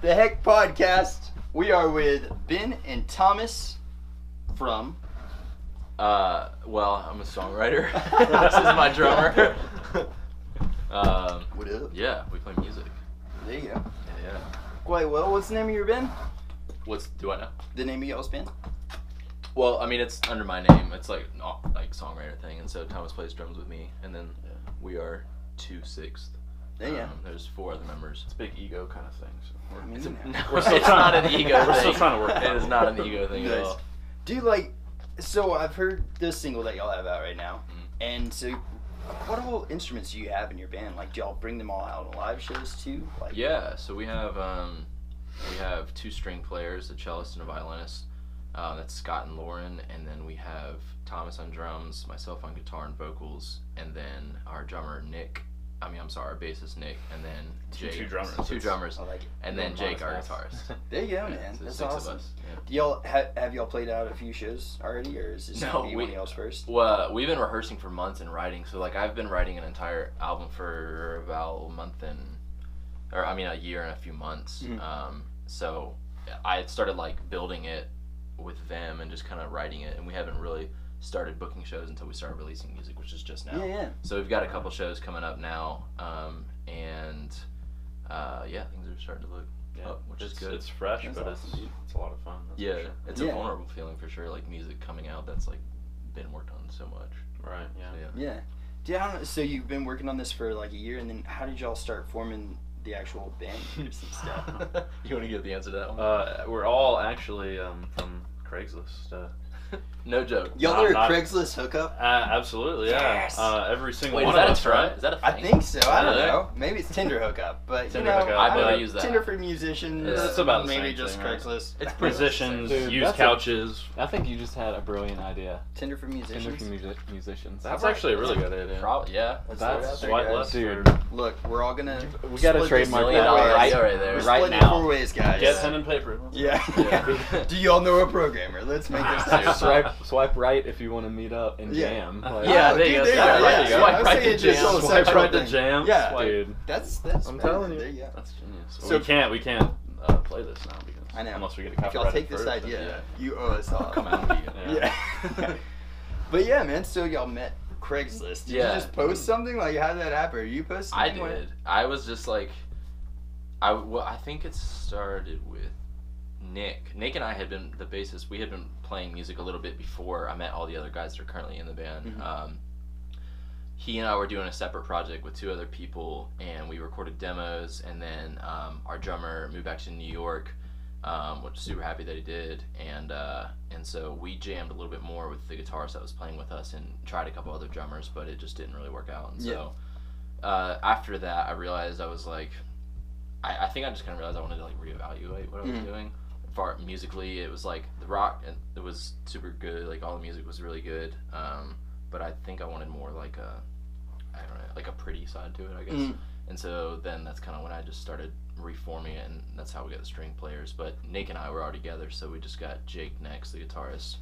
The Heck Podcast. We are with Ben and Thomas from... well, I'm a songwriter. This is my drummer. What up? Yeah, we play music. There you go. Yeah. Quite well. What's the name of your band? Do I know? The name of y'all's band? Well, I mean, it's under my name. It's like songwriter thing, and so Thomas plays drums with me, and then we are 2/6. Yeah. There's 4 other members. It's a big ego kind of thing. So We're still not an ego thing. We're still trying to work. It is not an ego thing at all. Dude, so I've heard this single that y'all have out right now, and so what all instruments do you have in your band? Like, do y'all bring them all out on live shows too? Yeah, so we have 2 string players, a cellist and a violinist. That's Scott and Lauren, and then we have Thomas on drums, myself on guitar and vocals, and then our drummer our bassist Nick, and then Jake. Two drummers. 2 drummers. I like it. And then Jake, our guitarist. There you go, man. So That's 6 awesome. of us. Yeah. Do y'all have y'all played out a few shows already, or is this gonna be one of y'all's first? Well, we've been rehearsing for months and writing. So I've been writing an entire album for about a year and a few months. Mm-hmm. So I started building it with them and just kind of writing it, and we haven't really started booking shows until we started releasing music, which is just now. Yeah. So we've got a couple shows coming up now, and things are starting to look up, which is good. It's fresh, That's but awesome. it's a lot of fun. That's for sure. It's a vulnerable feeling for sure. Like music coming out that's been worked on so much. Right. Yeah. So, Yeah. Dude, I don't know. So you've been working on this for a year, and then how did y'all start forming the actual band and stuff? You want to give the answer to that one? We're all actually from Craigslist. No joke. Y'all are a Craigslist hookup? Absolutely, yeah. Yes. Every single Wait, one is that of us, a term? right? Is that a thing? I think so. I don't Really? know. Maybe it's Tinder hookup, but Tinder hookup. I've but never used that. Tinder for musicians. It's about the maybe same just thing, right? Craigslist. It's pretty Musicians, Dude, use that's couches. I think you just had a brilliant idea. Tinder for musicians. Tinder for musicians. That's actually a really good idea. Probably, yeah. That's Swipe left. dude. Look, we're all gonna. We gotta split trademark this $1 million four ways. idea right there. We're Right splitting now. it 4 ways, guys. Get pen and paper. Yeah. Do y'all know a programmer? Let's make this happen. Swipe right if you want to meet up and jam. Yeah, there you go. Swipe right to jam. Swipe right to jam. Yeah. Dude. That's. I'm telling you. There you go. That's genius. So- we can't play this now because I know. unless we get a If copyright. y'all take this first, idea, you owe us all. Come out and beat it. Yeah. But yeah, man. So y'all met Craigslist. Did you just post something? How did that happen? Or you post something? I did. I was just I think it started with Nick. Nick and I had been the bassist. We had been playing music a little bit before I met all the other guys that are currently in the band. Mm-hmm. He and I were doing a separate project with 2 other people, and we recorded demos. And then our drummer moved back to New York, which super happy that he did. And so we jammed a little bit more with the guitarist that was playing with us, and tried a couple other drummers, but it just didn't really work out. And so after that, I realized I was I think I just kind of realized I wanted to reevaluate what I was doing. Musically, it was the rock, and it was super good. All the music was really good. But I think I wanted more a pretty side to it, I guess. And so then that's kind of when I just started reforming it, and that's how we got the string players. But Nick and I were already together, so we just got Jake next, the guitarist,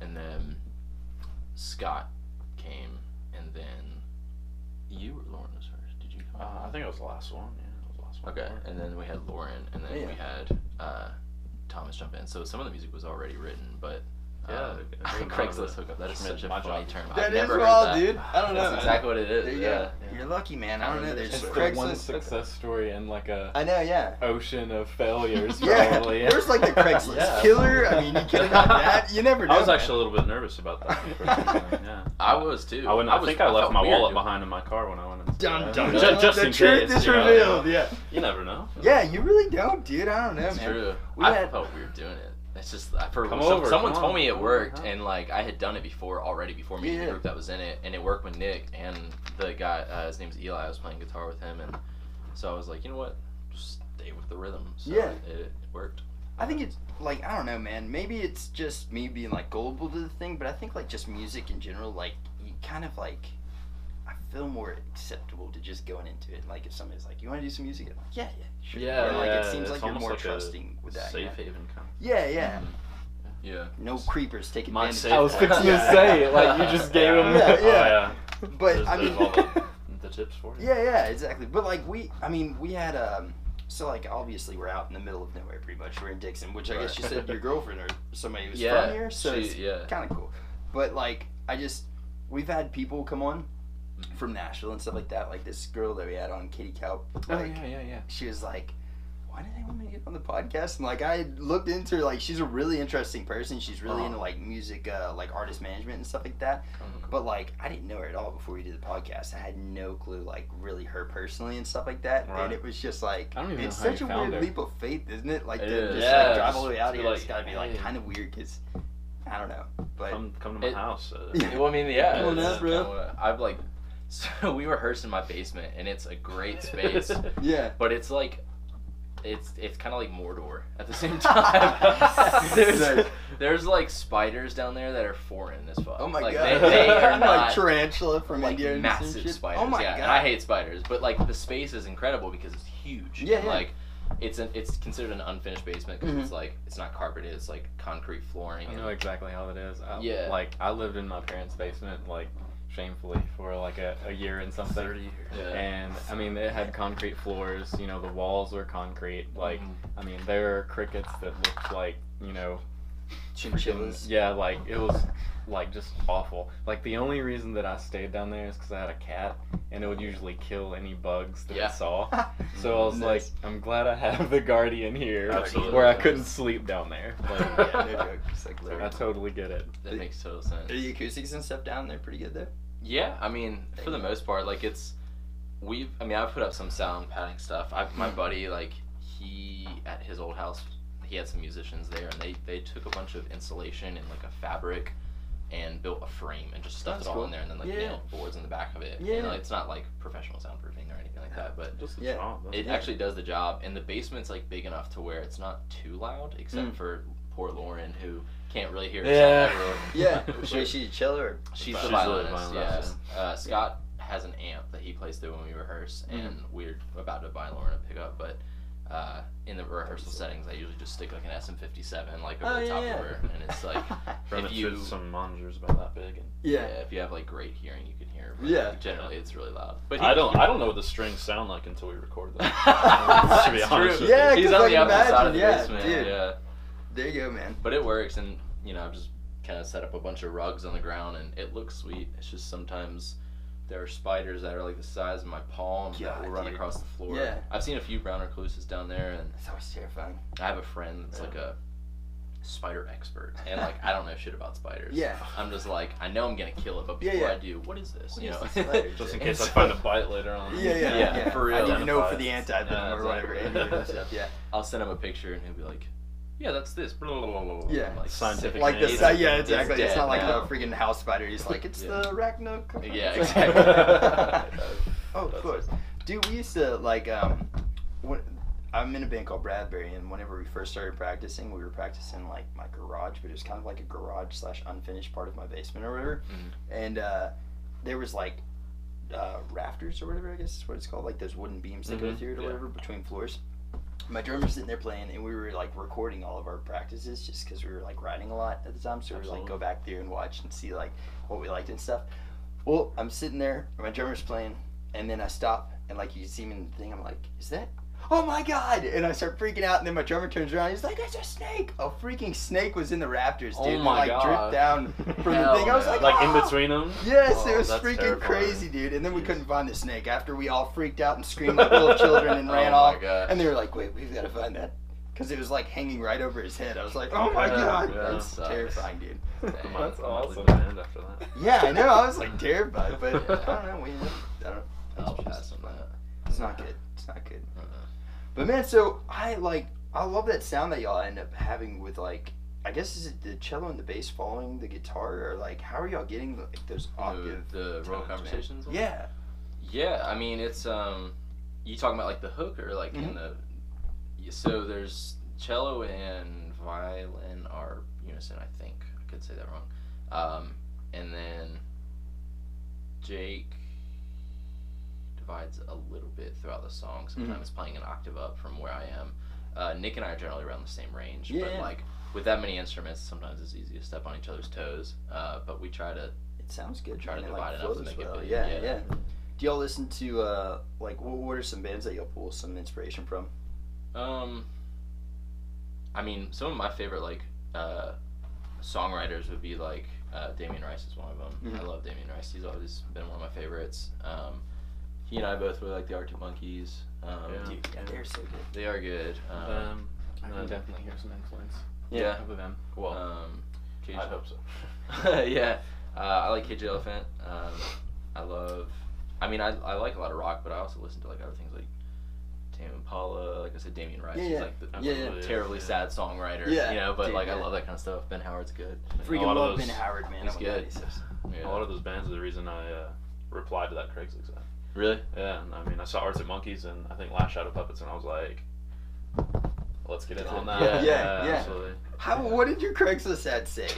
and then Scott came, and then Lauren was first. Did you come? I think it was the last one. Yeah, it was the last one. Okay, and then we had Lauren, and then we had Thomas jump in. So some of the music was already written, but Craigslist Hook-Up. That is such a funny term. That I've is never wild, heard that. dude. I don't know. That's exactly what it is. There you Yeah. go. You're lucky, man. I don't know. There's It's the Craigslist. one success story and I know, yeah. ocean of failures, Yeah, probably. there's the Craigslist Yeah. killer. I mean, you could have done that. You never know. I was man. actually a little bit nervous about that. Yeah. I was too. I think I left felt my weird wallet doing behind in my car when I went in. Dun, dun, Ju- dun. just The in truth case. is you know, revealed. Yeah. You never know. Yeah, you really don't, dude. I don't know, That's man. true. We I had- felt weird doing it. It's just someone told me it worked, and I had done it before meeting the group that was in it, and it worked with Nick and the guy. His name's Eli. I was playing guitar with him, and so I was like, you know what, just stay with the rhythm. So Yeah. it worked. I think it's I don't know, man. Maybe it's just me being gullible to the thing, but I think just music in general, you kind of I feel more acceptable to just going into it. If somebody's you want to do some music, I'm yeah, sure. Yeah, and, it seems it's you're almost more like a trusting with that. safe haven kind of. Yeah, yeah. Yeah. No creepers taking My advantage. safe I was fixing to say, you just gave him. Yeah, Oh, yeah. But There's I mean, all the tips for you. yeah, exactly. But we had So like obviously we're out in the middle of nowhere pretty much. We're in Dixon, which I Right. guess you said your girlfriend or somebody was Yeah, from here, so she- it's yeah. kind of cool. But like we've had people come on Mm-hmm. from Nashville and stuff like that. Like this girl that we had on, Katie Kaup. Oh Like, yeah. she was like, why do they want me to get on the podcast? And like I had looked into her, like she's a really interesting person. She's really into like music, like artist management and stuff like that. But like I didn't know her at all before we did the podcast. I had no clue like really her personally and stuff like that. Right. And it was just like I don't even it's know how such you a found weird her. leap of faith, isn't it? Like It to is. just Yeah, like drive all just the way out be here. like, It's gotta be like hey. kind of weird because I don't know. But Come to my It- house. Yeah. Well, I mean, yeah. Come on it's up, bro. kinda- I've like, so we rehearse in my basement, and it's a great space, yeah. but it's like, it's kind of like Mordor at the same time. there's like spiders down there that are foreign as fuck. Oh my like, god. They are like not tarantula from like India and massive shit. spiders. Oh my yeah, god. and I hate spiders, but like the space is incredible because it's huge. Yeah, and, yeah. like it's considered an unfinished basement because Mhm. it's like it's not carpeted. It's like concrete flooring. I And, know exactly how it is. Yeah. Like I lived in my parents' basement, like shamefully, for like a year and something. 30 years. yeah. And I mean, it had concrete floors. You know, the walls were concrete. Like, I mean, there are crickets that looked like, you know, Chinchillas. yeah, like it was like just awful. Like the only reason that I stayed down there is because I had a cat, and it would usually kill any bugs that Yeah. it saw. So I was Nice. like, I'm glad I have the guardian here, Absolutely. where I couldn't sleep down there. Like, Yeah, no joke. It's like I literally. totally get it. That makes total sense. Are the acoustics and stuff down there pretty good though? Yeah, I mean, for the most part, like I've put up some sound padding stuff. My buddy, like, he, at his old house, he had some musicians there, and they took a bunch of insulation and, like, a fabric and built a frame and just stuffed That's it all cool. in there and then, like, Yeah. nailed boards in the back of it. Yeah. And, like, it's not, like, professional soundproofing or anything like that, but Just the Yeah. job. That's it Yeah. actually does the job. And the basement's, like, big enough to where it's not too loud, except for poor Lauren, who can't really hear Yeah. herself ever. Yeah. Wait, she's a cello or? She's She's the a violinist, violinist, yeah. Scott has an amp that he plays through when we rehearse, and we're about to buy Lauren a pickup, but in the rehearsal settings, I usually just stick like an SM57 like over the top of her, and it's like, Run if it you, through some monitors about that big. And yeah, Yeah. if you have like great hearing, you can hear. But Yeah. generally it's really loud. But I don't know what the strings sound like until we record them. That's To be honest true. with you. Yeah, He's 'cause on I the can opposite side of the imagine, yeah, basement. dude. Yeah, There you go, man. but it works, and I've just kind of set up a bunch of rugs on the ground, and it looks sweet. It's just sometimes there are spiders that are like the size of my palm that God, will run dude. across the floor. Yeah. I've seen a few brown recluses down there, and That's always terrifying. I have a friend that's like a spider expert, and like I don't know shit about spiders. Yeah. I'm just like, I know I'm gonna kill it, but Yeah, before yeah. I do, what is this? What You is know, this spider? Just in And case I so- find a bite later on. Yeah, for real. I need to know for Identify the it. anti-venom Yeah, or whatever. exactly. and stuff, yeah. I'll send him a picture, and he'll be like, "Yeah, that's this." Blah, blah, blah, blah, blah. Yeah. I'm like, Scientific Like the It's- yeah, it's exactly. It's dead not like now. the freaking house spider. He's like, it's Yeah. the arachno. Yeah, exactly. Oh, of course. Dude, we used to like when I'm in a band called Bradbury, and whenever we first started practicing, we were practicing like my garage, but it was kind of like a garage / unfinished part of my basement or whatever. And there was like rafters or whatever, I guess is what it's called, like those wooden beams that go through it or Yeah. whatever between floors. My drummer's sitting there playing, and we were like recording all of our practices just because we were like writing a lot at the time, so we were like Absolutely. go back there and watch and see like what we liked and stuff. Well, I'm sitting there, my drummer's playing, and then I stop, and like you can see me in the thing, I'm like, is that? Oh my god! And I start freaking out, and then my drummer turns around, he's like, it's a snake! A freaking snake was in the rafters, dude. Oh and, my like God. dripped down from the Hell thing. I was no. like, Like in "Ah!" between them. Yes, Oh, it was that's freaking terrifying. crazy, dude. And then we Jeez. couldn't find the snake after we all freaked out and screamed like little children and ran Oh my off. gosh. And they were like, wait, we've got to find that. Because it was like hanging right over his head. I was like, oh my god. Yeah. That's Sucks. terrifying, dude. Dang. That's awesome. Band after that. Yeah, I know. I was like terrified. But Yeah. I don't know. I don't know. I'll pass on that. It's not good. It's not good. Uh-uh. But man, so I love that sound that y'all end up having with like, I guess is it the cello and the bass following the guitar, or like how are y'all getting like those octave? The Royal tones, man? Conversations one? Yeah. Yeah, I mean it's you talking about like the hook or like in Mhm. the so there's cello and violin are unison, I think. I could say that wrong. And then Jake divides a little bit throughout the song. Sometimes playing an octave up from where I am. Nick and I are generally around the same range, but Yeah. like with that many instruments, sometimes it's easy to step on each other's toes. But we try to It sounds good. Try to man. It, divide it up to flows make it well. big, Yeah, yeah. yeah. Do y'all listen to like what are some bands that y'all pull some inspiration from? I mean, some of my favorite like songwriters would be like Damien Rice is one of them. Mhm. I love Damien Rice. He's always been one of my favorites. He and I both really like the Arctic Monkeys. Dude, yeah, they're so good. They are good. I can definitely hear some influence. Yeah. Of them. Well, Cage- I hope so. yeah. I like Cage Elephant. I like a lot of rock, but I also listen to like other things like Tame Impala. Like I said, Damien Rice. Yeah, He's yeah. like the Yeah. terribly sad songwriter. Yeah. You know, but Dude, like yeah. I love that kind of stuff. Ben Howard's good. Freaking lot of love those- Ben Howard, man. He's Oh my good. God, so Yeah. A lot of those bands are the reason I replied to that Craigslist ad. Really? Yeah, and I mean, I saw Arctic Monkeys and I think Last Shadow Puppets, and I was like, let's get Get in on in. that. Yeah, yeah. Absolutely. What did your Craigslist ad say?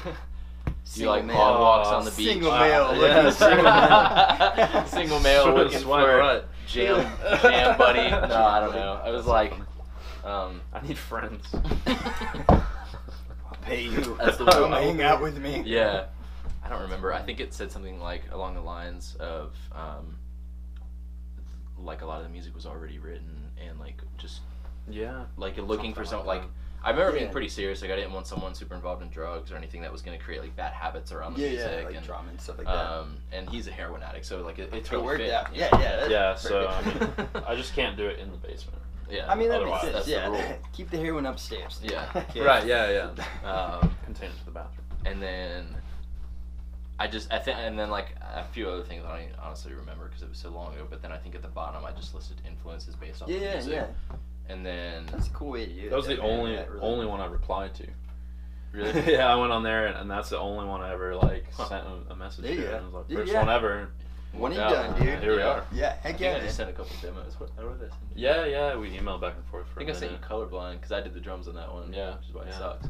You like Single long male. walks on the beach. Single male. Yeah, looking single male. Single male Swipe looking for right. jam buddy. No, I don't know. I was like, I need friends. I'll pay you. That's the Come one. hang out with me. yeah. I don't remember. I think it said something like along the lines of, like a lot of the music was already written and like just Yeah. like looking for some Something like. like I remember being Yeah. pretty serious. Like I didn't want someone super involved in drugs or anything that was going to create like bad habits around the Yeah, music. yeah, like and, drama and stuff like that. and he's a heroin addict, so like it It totally worked fit. out. you Yeah, know? yeah. that's Yeah, so I perfect. mean, I just can't do it in the basement. Yeah. I mean, that Otherwise, makes sense. that's the rule. Yeah. Keep the heroin upstairs. Yeah. Okay. Right, yeah. Contain it to the bathroom. And then and then like a few other things I don't even honestly remember because it was so long ago. But then I think at the bottom I just listed influences based on the Yeah, music. yeah. And then That's a cool way to do it. That was the man. only That really- only one I replied to. really, Yeah, I went on there and that's the only one I ever like Huh. sent a message There you to. go. And it was like Dude, first yeah. one ever. When are you Worked done, out. dude? Here we Yeah. are. Yeah, I heck think yeah. I man. just sent a couple demos. What did I send you? Yeah, we emailed back and forth for I think I sent you Colorblind because I did the drums on that one. Yeah, which is why it yeah. sucked.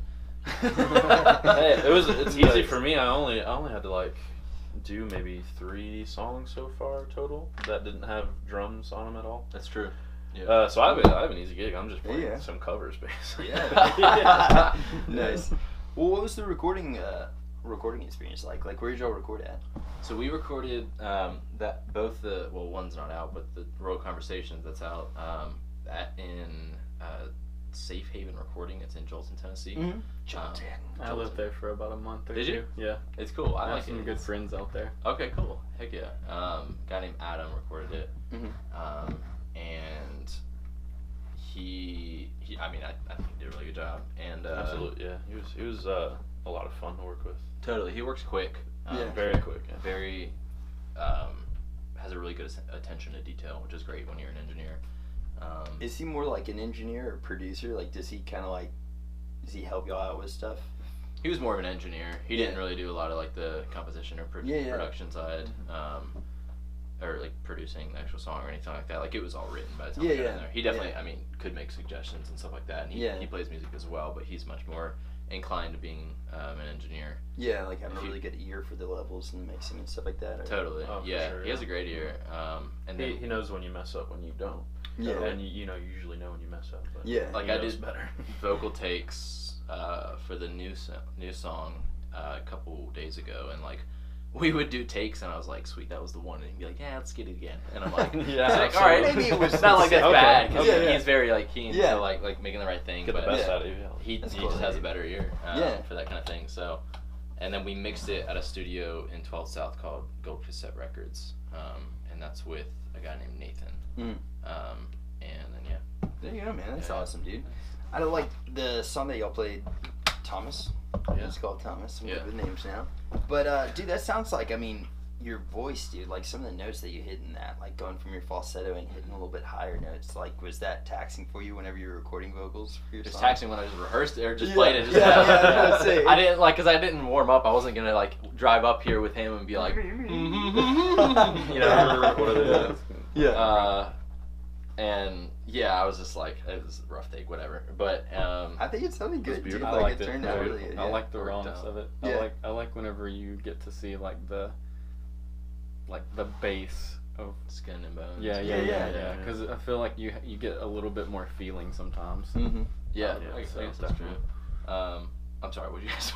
Hey, it's easy Nice. for me. I only had to like do maybe 3 songs so far total that didn't have drums on them at all. That's true. Yeah. So I have an easy gig. I'm just playing Yeah. some covers basically. Yeah. Nice. Well, what was the recording experience like? Like, where did y'all record at? So we recorded that both one's not out, but the Royal Conversations that's out in Safe Haven Recording. It's in Jolton, Tennessee. Mm-hmm. Jolton. I lived there for about a month or Did two. you? Yeah. It's cool. I I like have some it. good friends out there. Okay, cool. Heck yeah. Guy named Adam recorded it. Mhm. And he I mean, I think he did a really good job. And Absolutely, yeah. He was a lot of fun to work with. totally, he works quick. Yeah. Very quick. Yeah. Very has a really good attention to detail, which is great when you're an engineer. Is he more like an engineer or producer? Like, does he help y'all out with stuff? He was more of an engineer. He Yeah. didn't really do a lot of like the composition or Yeah. production side, or like producing the actual song or anything like that. Like it was all written by the time Yeah, we got yeah. in there. He definitely, Yeah. I mean, could make suggestions and stuff like that. And he, Yeah. he plays music as well, but he's much more inclined to being an engineer. Yeah, like having a If you- really good ear for the levels and the mixing and stuff like that. Or... Totally. Oh, for yeah, sure, he has yeah. a great ear. And then He knows when you mess up when you don't. Yeah. And you usually know when you mess up. But Yeah. like he I knows did better. vocal takes for the new song a couple days ago, and like we would do takes, and I was like, "Sweet, that was the one," and he'd be like, "Yeah, let's get it again," and I'm like, Yeah, it's like, all right, Maybe it was it's not like that's okay. bad because Yeah, yeah. he's very like keen Yeah. to like making the right thing, Get the but best Yeah. out of you. he That's he cool. just has a better ear Yeah. for that kind of thing. So, and then we mixed it at a studio in 12th South called Gold Cassette Records, and that's with a guy named Nathan. Mm. And then yeah. There you go, man. That's Yeah. awesome, dude. I don't like the song that y'all played, Thomas. Yeah. It's called Thomas. I'm Yeah. good with names now. But, dude, that sounds like, I mean, your voice, dude, like some of the notes that you hit in that, like going from your falsetto and hitting a little bit higher notes, like, was that taxing for you whenever you were recording vocals for your Just song? taxing when I just rehearsed it or just Yeah, played it. Just yeah, yeah, I was gonna say. I didn't like because I didn't warm up. I wasn't gonna like drive up here with him and be like, you know, What are they doing? Yeah. And yeah, I was just like, it was a rough take, whatever. But I think it sounded good, dude. beautiful. I Like, liked it it. turned out really good. I yeah. like the Worked rawness out. of it. Yeah. I like whenever you get to see like the bass of skin and bones. yeah. Yeah. Because I feel like you get a little bit more feeling sometimes. Mm-hmm. Yeah, Yeah, I guess so that's definitely. true. I'm sorry, what did you guys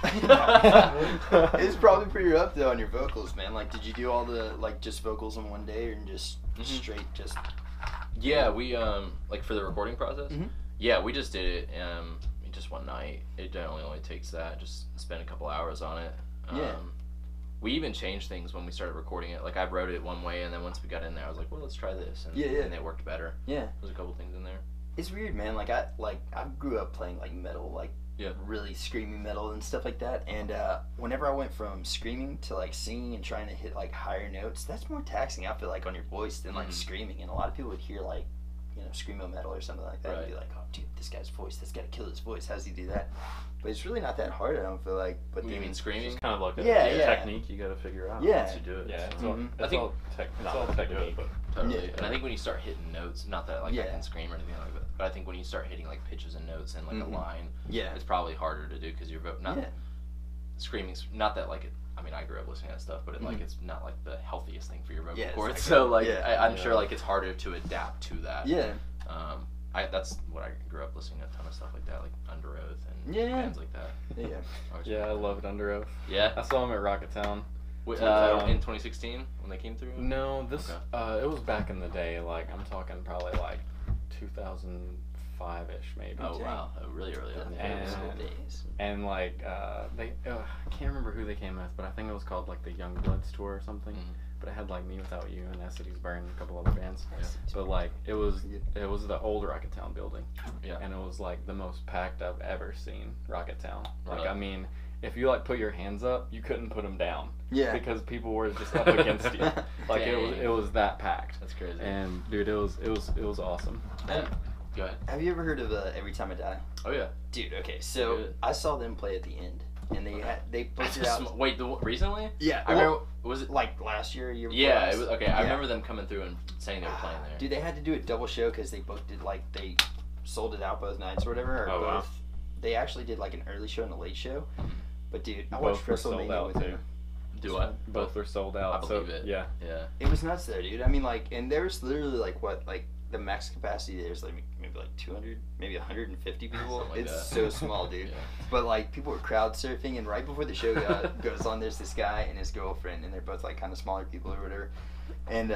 say? It's probably pretty rough though on your vocals, man. Like, did you do all the like just vocals in one day, or just Mhm. straight just? Yeah, we like for the recording process. Mhm. Yeah, we just did it. Just one night. It generally only takes that. Just spend a couple hours on it. Yeah. We even changed things when we started recording it. Like I wrote it one way, and then once we got in there, I was like, well, let's try this, and and it worked better. Yeah. There's a couple things in there. It's weird, man. Like I grew up playing like metal, like really screaming metal and stuff like that. And whenever I went from screaming to like singing and trying to hit like higher notes, that's more taxing. I feel like on your voice than like screaming. And a lot of people would hear like, screamo metal or something like that and be like, oh, dude, this guy's voice, this guy kill his voice. How does he do that? But it's really not that hard, I don't feel like. But you mean screaming? It's kind of like a technique you got to figure out once you do it. Yeah, so. it's all technique. But totally. And I think when you start hitting notes, not that like I can scream or anything like that, but I think when you start hitting like pitches and notes and like a line, it's probably harder to do because you're screaming's not that like it. I mean, I grew up listening to that stuff, but like it's not like the healthiest thing for your vocal cords. So like, I'm sure like it's harder to adapt to that. Yeah. That's what I grew up listening to, a ton of stuff like that, like Under Oath and bands like that. Yeah, I loved Under Oath. Yeah. I saw them at Rocketown. In 2016 when they came through? No, it was back in the day. Like I'm talking probably like 2005-ish maybe. Oh wow, really early on. And like I can't remember who they came with, but I think it was called like the Young Bloods tour or something. But it had like Me Without You and As Cities Burn and a couple other bands. But like it was the old Rocketown building. Yeah. And it was like the most packed I've ever seen Rocketown. Like I mean, if you like put your hands up, you couldn't put them down. Yeah. Because people were just up against you. Like it was that packed. That's crazy. And dude, it was awesome. Yeah. Go ahead. Have you ever heard of Every Time I Die? Oh yeah. Dude, okay, so I saw them play at the end. And they posted out. Wait, recently? Yeah. I remember. Was it like last year? Year before yeah, last? it was okay. I remember them coming through and saying they were playing there. Dude, they had to do a double show because they booked it like they sold it out both nights or whatever. Or both. Wow. They actually did like an early show and a late show. But dude, I watched WrestleMania with them. Do what? Both were sold out. I believe it. Yeah. Yeah. It was nuts there, dude. I mean, like, and there's literally like the max capacity there's like maybe like 200, maybe 150 people. Like it's that. so small, dude. But like people were crowd surfing, and right before the show goes on, there's this guy and his girlfriend, and they're both like kind of smaller people or whatever, and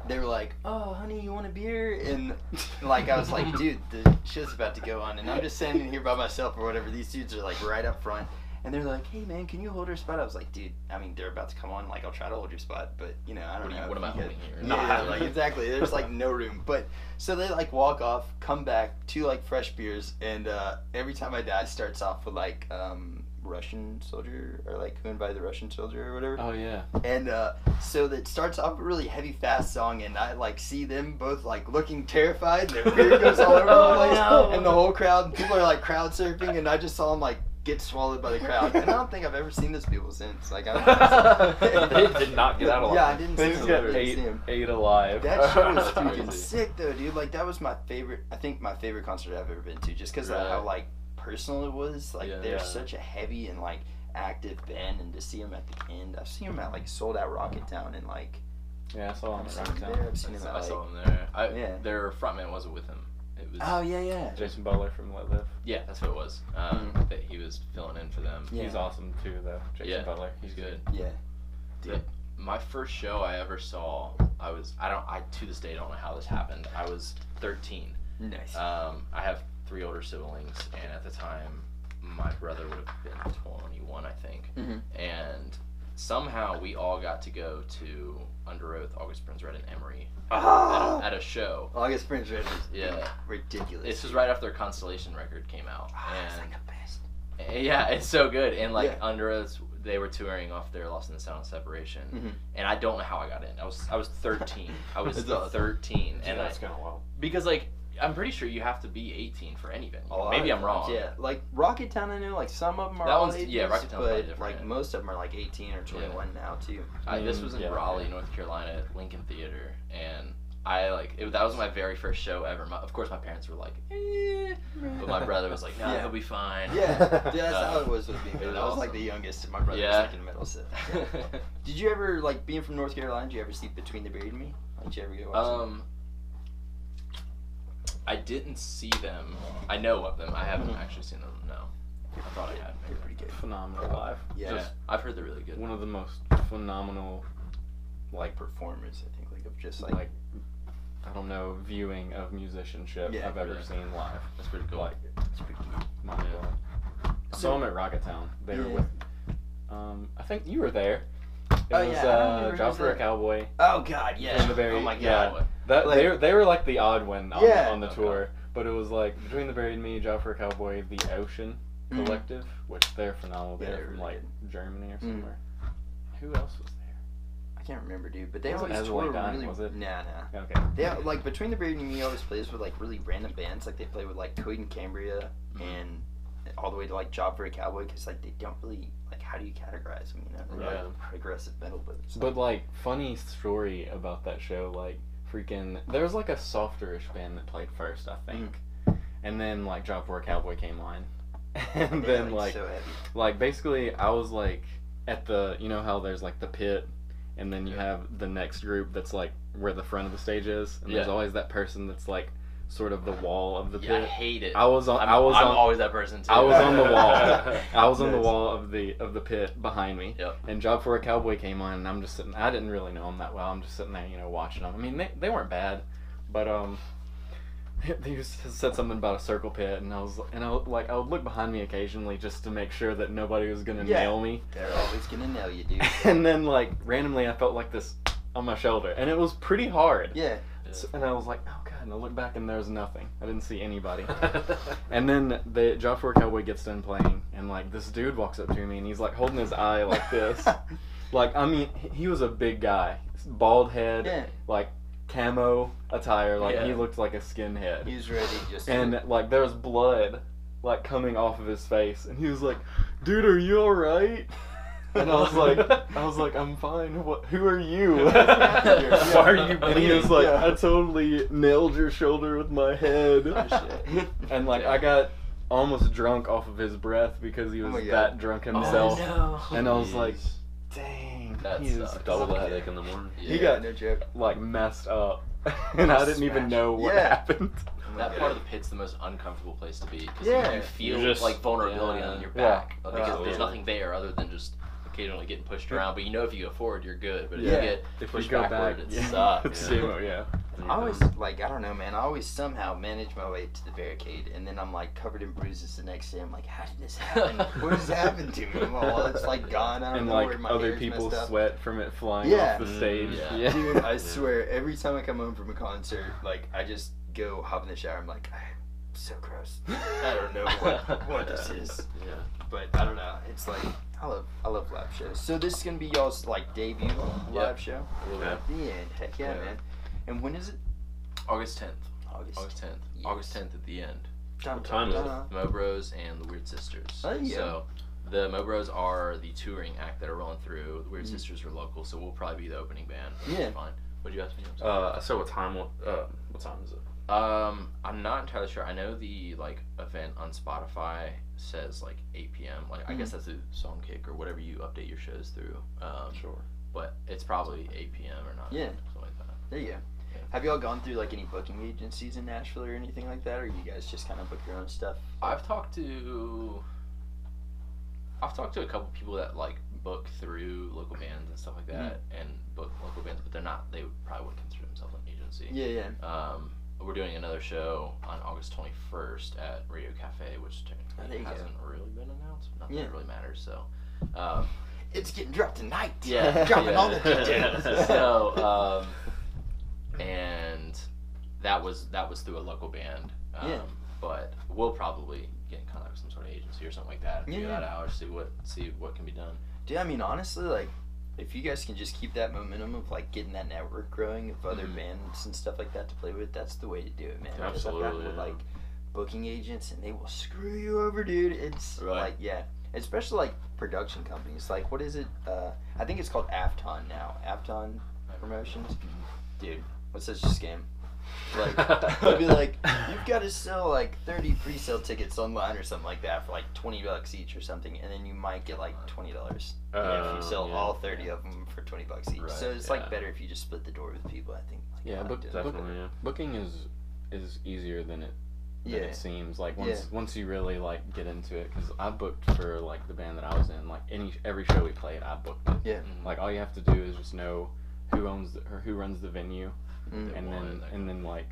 they were like, "Oh, honey, you want a beer?" And like I was like, "Dude, the show's about to go on, and I'm just standing here by myself or whatever." These dudes are like right up front. And they're like, "Hey man, can you hold her spot?" I was like, "Dude, I mean, they're about to come on. Like, I'll try to hold your spot, but I don't know. What am I holding here? Yeah, like exactly. There's like no room. But so they like walk off, come back, 2 like fresh beers, and Every Time I Die starts off with like Russian Soldier or like Who Invited the Russian Soldier or whatever. Oh yeah. And so it starts off a really heavy, fast song, and I like see them both like looking terrified. And their beer goes all over the place, and the whole crowd, people are like crowd surfing, and I just saw them like get swallowed by the crowd. And I don't think I've ever seen those people since. Like they did not get out alive. Yeah, I didn't see them. They just got ate alive. That show was freaking sick though, dude. Like that was my favorite. I think my favorite concert I've ever been to, just because of how like personal it was. Like they're such a heavy and like active band, and to see them at the end, I've seen them at like sold out Rocketown and like. Yeah, I saw them at Rocketown. I've seen him. I saw him there. Their frontman wasn't with him. It was, oh yeah. Jason Butler from Let Live. Yeah, that's what it was. That he was filling in for them. Yeah. He's awesome too, though. Jason Butler. He's good. Yeah. Dude. My first show I ever saw, I to this day don't know how this happened. I was 13. Nice. I have 3 older siblings, and at the time, my brother would have been 21, I think. Mm-hmm. And somehow we all got to go to Under Oath, August Burns Red, and Emery at a show. August Burns Red is yeah ridiculous. This was right after their Constellation record came out. It's like the best. Yeah, it's so good. And like Under Oath, they were touring off their Lost in the Sound of Separation, and I don't know how I got in. I was 13. I was 13, and that's kind of wild. Because like I'm pretty sure you have to be 18 for any venue. Maybe I'm wrong. Yeah, like Rocketown, I know like some of them are all ages, Rocketown's probably different. Like most of them are like 18 or 21 now too. This was in Raleigh, North Carolina, at Lincoln Theater, and that was my very first show ever. Of course, my parents were like, but my brother was like, no, he'll be fine. Yeah, that's how it was with me. I was awesome. like the youngest, and my brother was like in the middle. So. Did you ever, like, being from North Carolina, did you ever see Between the Buried and Me? Did you ever go watch them? I didn't see them. I know of them. I haven't actually seen them. No, I thought I had. They're pretty good. Phenomenal live. Yeah, I've heard they're really good. One of the most phenomenal, like performers, I think, like of just like I don't know, viewing of musicianship Yeah, I've ever yeah. seen live. That's pretty cool. Like, It's pretty neat. mind blowing. I saw them at Rocketown. They were Yeah. with, I think you were there. It Oh, was yeah, I don't remember who Job was for a there. Cowboy. Oh God, yeah. In the very, oh my yeah. God. That Like- they were like the odd one on, Yeah. on the Okay. tour, but it was like Between the Buried and Me, Job for a Cowboy, The Ocean Mhm. Collective, which they're phenomenal. Yeah, They're they're from really like Germany or Mhm. somewhere. Who else was there? I can't remember, dude. But they Was it always As tour Lay Dying, really. was it? Nah. Okay. They like Between the Buried and Me always plays with like really random bands. Like they play with like Coheed and Cambria and all the way to like Job for a Cowboy because like they don't really like how do you categorize them? You know, they're Yeah. like progressive metal, but it's But like, funny story about that show, like freaking, there was like a softerish band that played first, I think, and then like Job for a Cowboy came on, and they're, then like so heavy. like basically I was like at the, you know how there's like the pit, and then you Yeah. have the next group that's like where the front of the stage is, and there's Yeah. always that person that's like sort of the wall of the Yeah, I pit. hate it. I was on. I'm on. always that person too. I was on the wall. I was on the Nice. wall of the pit behind me. Yep. And Job for a Cowboy came on, and I'm just sitting. I didn't really know them that well. I'm just sitting there, watching them. I mean, they weren't bad, but they just said something about a circle pit, and I would look behind me occasionally just to make sure that nobody was gonna Yeah. nail me. They're always gonna nail you, dude. And then like randomly, I felt like this on my shoulder, and it was pretty hard. Yeah. And I was like, oh god, and I look back and there's nothing. I didn't see anybody. And then the Job for a Cowboy gets done playing, and like this dude walks up to me, and he's like holding his eye like this. Like, I mean, he was a big guy, bald head, Yeah. like camo attire, like Yeah. he looked like a skinhead. He's ready just. And like there was blood like coming off of his face, and he was like, dude, are you alright? And I was like, I'm fine. What? Who are you? Why are you And he was like, Yeah. I totally nailed your shoulder with my head. Oh, shit. And like, I got almost drunk off of his breath because he was Oh my God. that drunk himself. no. And I was Jeez. like, dang, That he is sucks. Double the fucking- headache in the morning. He got no joke. like messed up, and I didn't even Smashed. know what Yeah. happened. Oh my That God. part of the pit's the most uncomfortable place to be because Yeah. you feel You're just- like vulnerability yeah. on your Yeah. back because there's Absolutely. nothing there other than just occasionally getting pushed around. But you know if you go forward, you're good. But if Yeah. you get If you pushed go backward, back, it yeah. sucks. It's Yeah. game over, yeah. I always like I don't know, man. I always somehow manage my way to the barricade, and then I'm like covered in bruises the next day. I'm like, how did this happen? What has happened to me? Well, it's like gone. I don't And know like where my other hair's people messed up. sweat from it flying Yeah. off the stage. Yeah. Dude, I swear, every time I come home from a concert, like I just go hop in the shower. I'm like, I'm so gross. I don't know what this is, Yeah. but I don't know. It's like I love live shows. So this is gonna be y'all's like debut live show. Okay. Yeah, heck yeah, Yeah. man. And when is it? August 10th. August. August 10th. Yes. August 10th at the end. What time is it? The Mo Bros and the Weird Sisters. Oh, yeah. So the Mo Bros are the touring act that are rolling through. The Weird Mhm. Sisters are local, so we'll probably be the opening band. Which Yeah. is fine. What do you ask me? So what time? What time is it? I'm not entirely sure. I know the like event on Spotify says like 8 p.m. Like I Mhm. guess that's a song kick or whatever you update your shows through. Sure. But it's probably 8 p.m. or not. Yeah. Something like that. There you go. Yeah. Have y'all gone through like any booking agencies in Nashville or anything like that, or you guys just kind of book your own stuff? I've talked to a couple people that like book through local bands and stuff like that, and book local bands, but they probably wouldn't consider themselves an agency. Yeah, yeah. We're doing another show on August 21st at Radio Cafe, which there technically you go. hasn't really been announced. Not that Yeah. it really matters. So, It's getting dropped tonight. yeah, dropping yeah. all the details. So, and that was through a local band. Yeah. But we'll probably get in contact with some sort of agency or something like that. Figure Yeah. that out. See what can be done. Dude, I mean, honestly, like, if you guys can just keep that momentum of like getting that network growing of other Mhm. bands and stuff like that to play with, that's the way to do it, man. Because I've Absolutely, gotten with yeah. like booking agents and they will screw you over, dude. It's Right. like, yeah, especially like production companies. Like, what is it? I think it's called Afton now. Afton Promotions. Dude, what's such a scam? Like, they'll be like, you've got to sell like 30 pre-sale tickets online or something like that for like $20 each or something, and then you might get like $20 if you sell yeah. all 30 of them for $20 each. Right, so it's yeah. like better if you just split the door with people. I think. Like, Yeah, I like but doing that. Definitely, yeah. Booking is easier than it Yeah. it seems. Like Yeah. once you really like get into it, because I booked for like the band that I was in. Like every show we played, I booked it. Yeah. Mhm. Like all you have to do is just know who owns or who runs the venue, and then like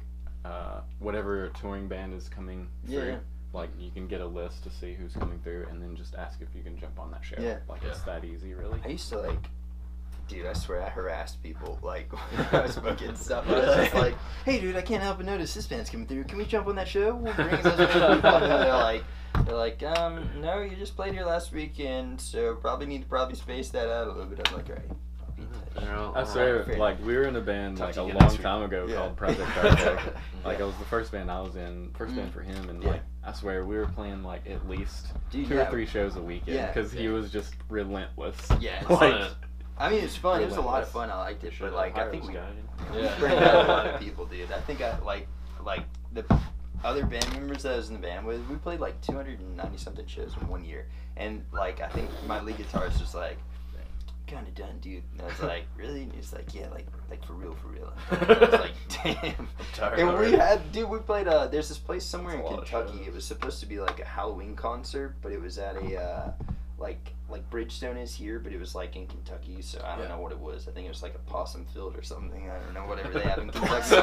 whatever touring band is coming through. Like, you can get a list to see who's coming through, and then just ask if you can jump on that show. Like, it's that easy, really. I used to, like, dude, I swear I harassed people, like, when I was booking stuff. I was just like, hey, dude, I can't help but notice this band's coming through. Can we jump on that show? We'll bring those other people. And they're like, no, you just played here last weekend, so probably need to space that out a little bit. I'm like, all right. I swear, like, we were in a band like a long time ago called Project Cargo. Like, it was the first band I was in, first band for him, and like, I swear we were playing like at least 2 or 3 shows a weekend because he was just relentless. Yeah, like, I mean, it's fun. It was a lot of fun. I liked it, but like, I think we bring Yeah. out a lot of people, dude. I think I like the other band members that I was in the band with. We played like 290 something shows in 1 year, and like I think my lead guitarist was like, kind of done, dude. And I was like, really? And he's like, yeah, like for real. And I was like, damn. And we played there's this place somewhere in Kentucky. It was supposed to be like a Halloween concert, but it was at a like Bridgestone is here, but it was like in Kentucky, so I don't know what it was. I think it was like a possum field or something. I don't know, whatever they have in Kentucky.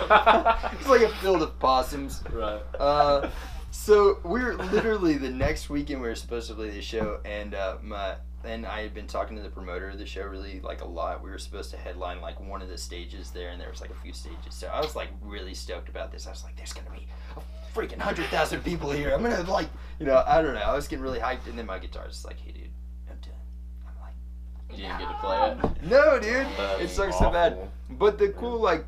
It's like a field of possums. Right. So we were literally the next weekend we were supposed to play the show, and I had been talking to the promoter of the show really like a lot. We were supposed to headline like one of the stages there, and there was like a few stages. So I was like really stoked about this. I was like, there's gonna be a freaking 100,000 people here. I'm gonna like, I don't know. I was getting really hyped, and then my guitarist was like, hey dude, I'm done. I'm like, you didn't get to play it? No, dude. It sucks so bad. Awful. But the cool like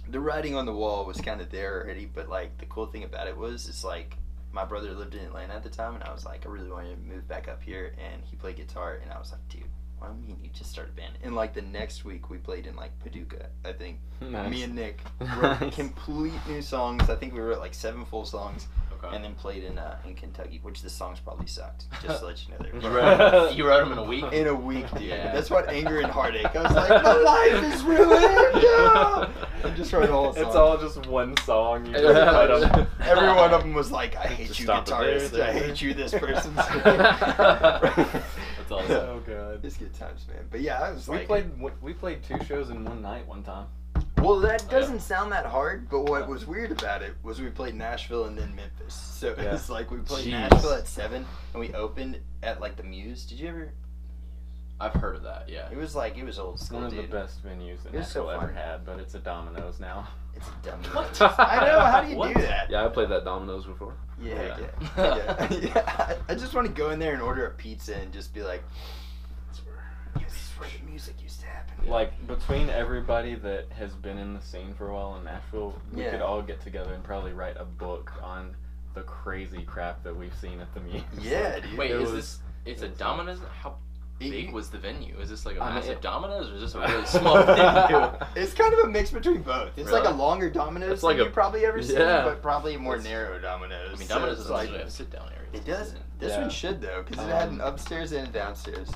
the writing on the wall was kind of there already. But like the cool thing about it was, it's like, my brother lived in Atlanta at the time, and I was like, I really wanted to move back up here, and he played guitar, and I was like, dude, why don't me and you just start a band? And like the next week, we played in like Paducah, I think. Nice. Me and Nick wrote complete new songs. I think we wrote like 7 full songs, and then played in Kentucky, which the songs probably sucked. Just to let you know, they You wrote them in a week? In a week, dude. Yeah. That's what anger and heartache. I was like, my life is ruined. Yeah. I'm just writing all songs. It's all just one song. You just write 'em. Every one of them was like, I hate Just you, stop it guitarist. there. I hate you, this person. That's awesome. Oh god. It's good times, man. But yeah, I was We like, played 2 shows in one night one time. well, that doesn't sound that hard, but what was weird about it was we played Nashville and then Memphis. So it's like we played Nashville at 7, and we opened at like the Muse. Did you ever? I've heard of that, yeah. It was old It's school, one of dude. the best venues that It was so Nashville ever fun. had, but it's a Domino's now. It's a dumb. What? I know. How do you What? do that? Yeah, I played that Domino's before. Yeah. Yeah. Yeah. I just want to go in there and order a pizza and just be like, this is where the music used to happen. Like, between everybody that has been in the scene for a while in Nashville, we Yeah. could all get together and probably write a book on the crazy crap that we've seen at the Muse. Yeah, dude. Wait, It is was- this? It's a Domino's. How big was the venue? Is this like a I mean, massive Domino's, or is this a really small venue? It's kind of a mix between both. It's like a Really? longer Domino's It's like than a- you've probably ever seen, yeah. but probably a more narrow Domino's. I mean, So Domino's it's doesn't like, really have sit down areas. it doesn't. This Yeah. one should, though, because it had an upstairs and a downstairs.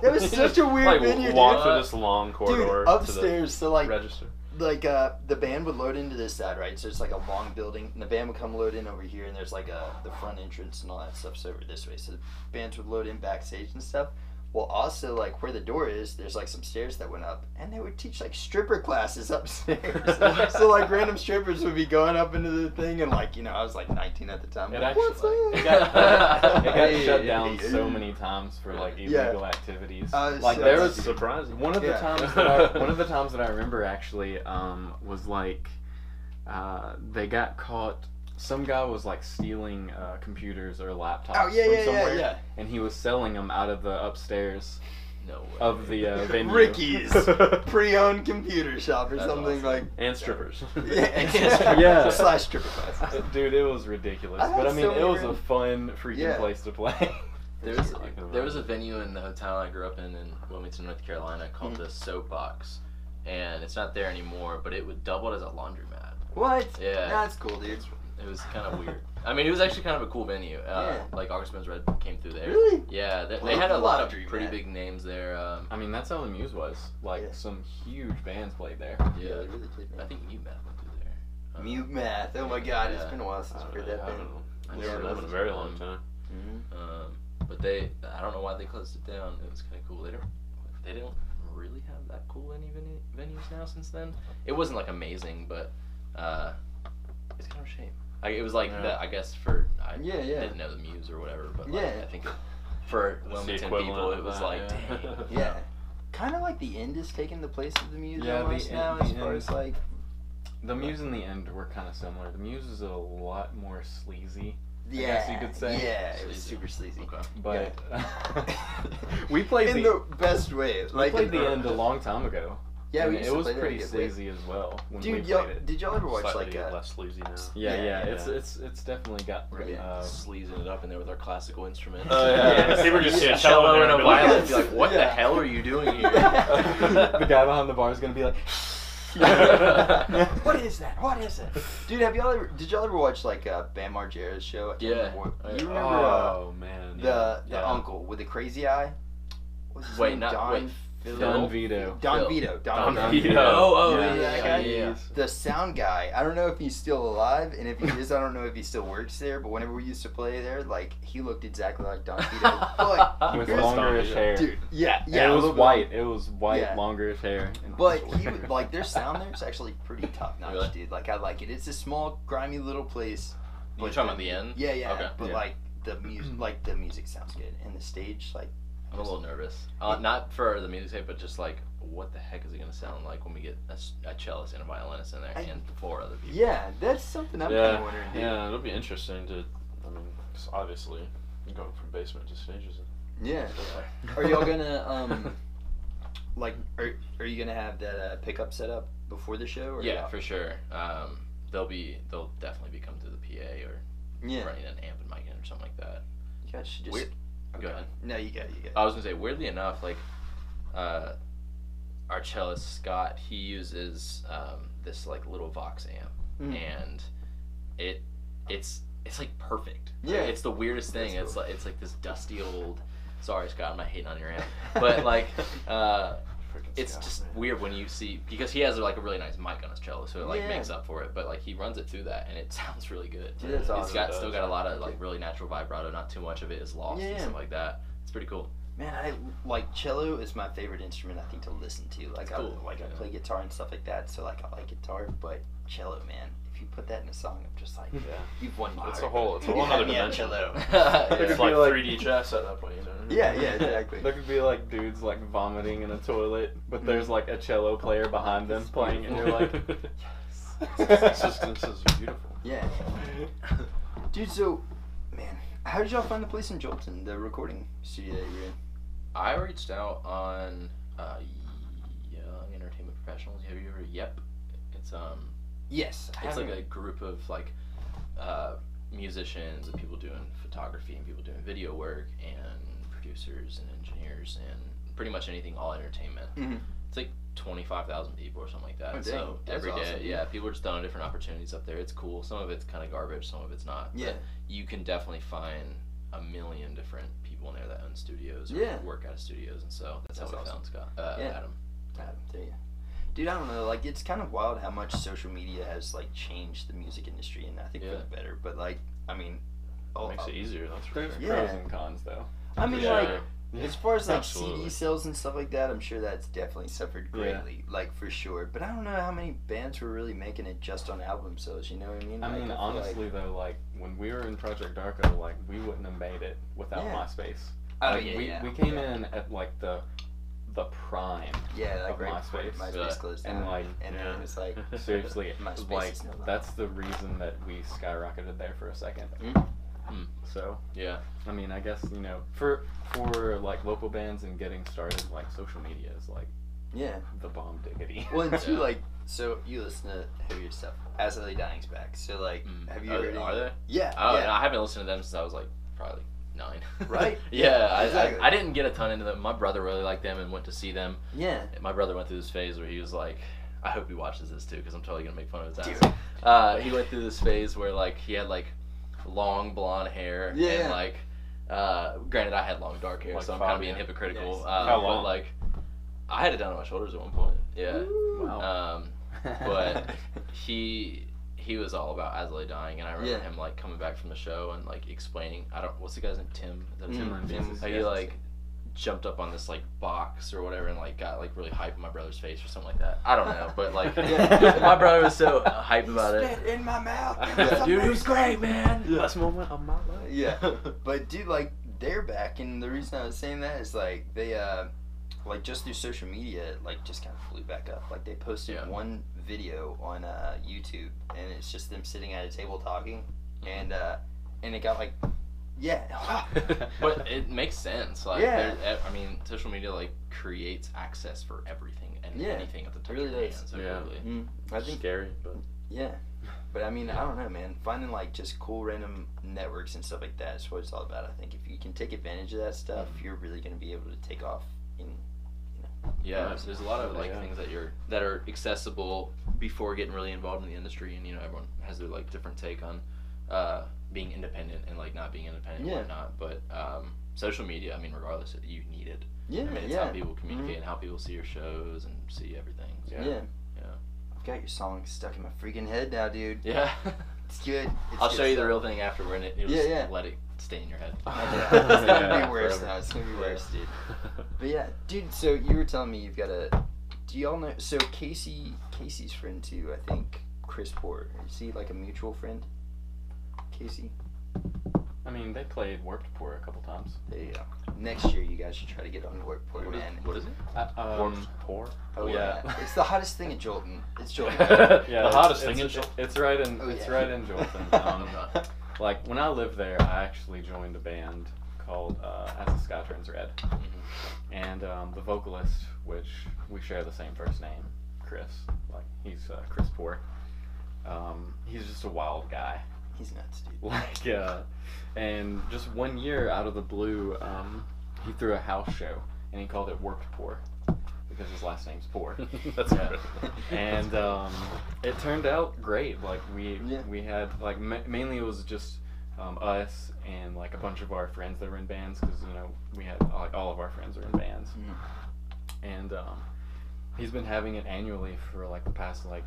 That was such a weird like, venue, walk dude. through this long corridor Dude, upstairs, so to like, the register. the band would load into this side, right? So it's like a long building, and the band would come load in over here, and there's like the front entrance and all that stuff's over this way. So the bands would load in backstage and stuff. Well, also, like, where the door is, there's, like, some stairs that went up, and they would teach, like, stripper classes upstairs. So, like, random strippers would be going up into the thing, and, like, I was, like, 19 at the time. It Like, actually, what's that? it got Yeah, shut yeah, down yeah. so many times for like Yeah. illegal activities. so Like there that's was surprising. one of the Yeah. times that I remember actually was like they got caught. Some guy was like stealing computers or laptops from somewhere, yeah. and he was selling them out of the upstairs No way. of the venue. Ricky's pre-owned computer shop or That's something awesome. like. And strippers. Yeah. / stripper classes. Dude, it was ridiculous. I had But I mean, so it many was a random- fun freaking Yeah. place to play. There was a venue in the hotel I grew up in Wilmington, North Carolina, called the Soapbox, and it's not there anymore. But it would double as a laundromat. What? Yeah. That's cool, dude. It was kind of weird. I mean, it was actually kind of a cool venue. Yeah. Like August Burns Red came through there. Really? Yeah, they Well, had a lot of laundry, pretty man. big names there. I mean, that's how the Muse was. Like, Yeah. some huge bands played there. Yeah, they really did, man. I think Mute Math went through there. Mute Math. Oh my God, it's Yeah. been a while since I've heard that band. I Yeah, know that's it a was, very long time. Mm-hmm. But I don't know why they closed it down. It was kind of cool. They don't really have that cool any venues now since then. It wasn't like amazing, but it's kind of a shame. Like, it was like I guess for I didn't know the Muse or whatever, but like, I think for Wilmington people it was like dang. Kind of like the End is taking the place of the Muse Yeah, almost now, as far as like the Muse and the End were kind of similar. The Muse is a lot more sleazy. I yeah, guess you could say. Yeah, it was super sleazy. Okay. But we played in the best way. We played the End a long time ago. Yeah, and we used it to was play that pretty a good sleazy as well when we Dude, played it. did y'all ever watch Slightly like less sleazy now. Yeah, it's definitely got sleazing it up in there with our classical instruments. Oh yeah, they were just a chilling cello there and a be like, violin. Be like, what the hell are you doing here? the guy behind the bar is gonna be like, what is that? What is it? Dude, did y'all ever watch like Bam Margera's show? I can't remember what, you remember Oh man, the uncle with the crazy eye? What's his name? Don Vito. Don Vito. Oh, yeah, that guy? yeah. The sound guy. I don't know if he's still alive, and if he is, I don't know if he still works there. But whenever we used to play there, like he looked exactly like Don Vito, but with here's- longerish hair. Dude, yeah, And it was little bit. white. It was white, Yeah. longerish hair. But he would, like their sound there is actually pretty top notch, Really? dude. Like I like it. It's a small, grimy little place. You're talking about the End? Yeah. Okay. But Yeah. like the music sounds good, and the stage, like I'm a little nervous. Not for the music, but just like, what the heck is it gonna sound like when we get a cellist and a violinist in there and 4 other people? yeah, that's something I'm kind of wondering. Dude. Yeah, it'll be interesting to. I mean, 'cause obviously, going from basement to stages. Yeah. Are y'all gonna like are you gonna have that pickup set up before the show? Or Yeah, for sure. They'll definitely be coming to the PA or running an amp and mic in or something like that. You guys should just Go ahead. No, you got it. I was gonna say, weirdly enough, like our cellist Scott, he uses this like little Vox amp, and it's like perfect. Yeah. It's the weirdest thing. That's cool. It's like this dusty old. Sorry, Scott, I'm not hating on your amp, but like it's just weird when you see, because he has like a really nice mic on his cello, so it like makes up for it. But like he runs it through that, and it sounds really good. Dude, that's awesome. It's still got a lot of like really natural vibrato. Not too much of it is lost and stuff like that. It's pretty cool. Man, I like cello is my favorite instrument, I think, to listen to. Like I play guitar and stuff like that, so like I like guitar, but cello, man, if you put that in a song, I'm just like, you've won my It's a heart. whole other dimension. Cello. It's like like 3D chess at that point, you know. Yeah, exactly. There could be like dudes like vomiting in a toilet, but there's like a cello player behind them playing, and you're like, This is beautiful. Yeah. Dude, so, man, how did y'all find the place in Jolton, the recording studio that you're in? I reached out on Young Entertainment Professionals. Have you ever? Yep. It's Yes. It's like a group of like musicians and people doing photography and people doing video work and producers and engineers and pretty much anything all entertainment. Mm-hmm. It's like 25,000 people or something like that. Oh, dang. So That's every day, awesome. people are just throwing different opportunities up there. It's cool. Some of it's kind of garbage. Some of it's not. Yeah. But you can definitely find a million different people in there that own studios or work out of studios, and so that's how we awesome. found Scott. Adam. There you go. Dude, I don't know. Like, it's kind of wild how much social media has like changed the music industry, and I think for the better. But like, I mean, It makes it easier. That's for there's sure. Yeah. pros and cons though. I mean, Yeah. like, as far as like Absolutely. CD sales and stuff like that, I'm sure that's definitely suffered greatly, like for sure. But I don't know how many bands were really making it just on album sales. You know what I mean? I Like, mean, feel honestly though, like when we were in Project Darko, like we wouldn't have made it without MySpace. Oh, Like, yeah, we came in at like the prime like of right MySpace. before MySpace closed down, And like and then it was like seriously, MySpace like is no longer. that's the reason that we skyrocketed there for a second. So Yeah. I mean, I guess for like local bands and getting started, like social media is like the bomb diggity. Well, and two, like, so you listen to heavier stuff. As Lily Dying's back. So like, have you heard? Are they? Yeah. Oh, yeah. I haven't listened to them since I was like probably 9. Right? Yeah, Exactly. I didn't get a ton into them. My brother really liked them and went to see them. Yeah. My brother went through this phase where he was like, I hope he watches this too, because I'm totally gonna make fun of his Dude. ass. He went through this phase where like he had like long blonde hair and like, granted I had long dark hair, Like so I'm kind of Fabio. being hypocritical. Yes. How long? But like, I had it down to my shoulders at one point. Yeah. Wow. But he was all about Azalea dying, and I remember him like coming back from the show and like explaining. What's the guy's name? Tim. Is that his name? Tim. How he like jumped up on this like box or whatever and like got like really hype in my brother's face or something like that. I don't know, but like my brother was so hype about it. Spit in my mouth. Dude, it was great, man. Best moment of my life. Yeah, but dude, like they're back, and the reason I was saying that is like they like just through social media, like just kind of flew back up. Like they posted one video on YouTube, and it's just them sitting at a table talking, and it got like, but it makes sense. Like, Yeah. I mean, social media like creates access for everything and Yeah, anything at the touch really of your does. hand. So Yeah. really. I think Scary, but yeah. But I mean, I don't know, man. Finding like just cool random networks and stuff like that is what it's all about. I think if you can take advantage of that stuff, you're really gonna be able to take off in. Yeah, there's a lot of like Yeah. things that are accessible before getting really involved in the industry, and everyone has their like different take on being independent and like not being independent and whatnot. But social media, I mean, regardless, you need it. Yeah, I mean, it's how people communicate and how people see your shows and see everything. So, Yeah. Yeah. I've got your song stuck in my freaking head now, dude. Yeah. It's good. I'll show you the real thing after we're in it. You'll Yeah, just yeah. let it stay in your head. It's gonna Yeah, be worse forever. now. It's gonna be worse, dude. But yeah, dude. So you were telling me you've got a. Do y'all know? So Casey's friend too. I think Chris Port. Is he like a mutual friend? Casey. I mean, they played Warped Tour a couple times. There you go. Next year, you guys should try to get on Warped Tour, man. What is it? Warped Pour. Oh yeah. It's the hottest thing at Jolton. It's Jolton. Yeah, The hottest it's, thing in it's right in Oh, it's yeah. right in Jolton. Like when I lived there, I actually joined a band called As the Sky Turns Red, and the vocalist, which we share the same first name, Chris. Like he's Chris Poor. He's just a wild guy. He's nuts, dude. Like and just one year out of the blue, he threw a house show and he called it Warped Poor because his last name's Poor. That's Yeah. And it turned out great. Like we Yeah. had like mainly it was just us and like a bunch of our friends that were in bands because we had like all of our friends are in bands. And he's been having it annually for like the past like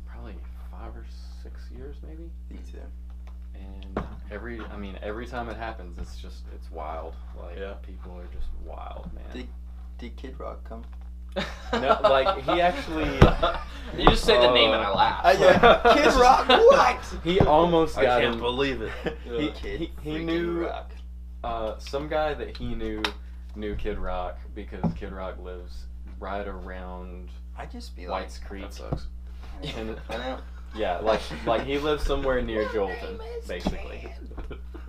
probably 5 or 6 years maybe. Me too. And every time it happens, it's wild. Like people are just wild, man. Did Kid Rock come? No, like he actually. You just say the name and I laugh. Kid Rock, what? He almost I got can't him. believe it. Kid he freaking knew Rock. some guy that he knew Kid Rock because Kid Rock lives right around I just be like, White's Creek. That sucks. And I know. yeah, like he lives somewhere near Jolton, basically.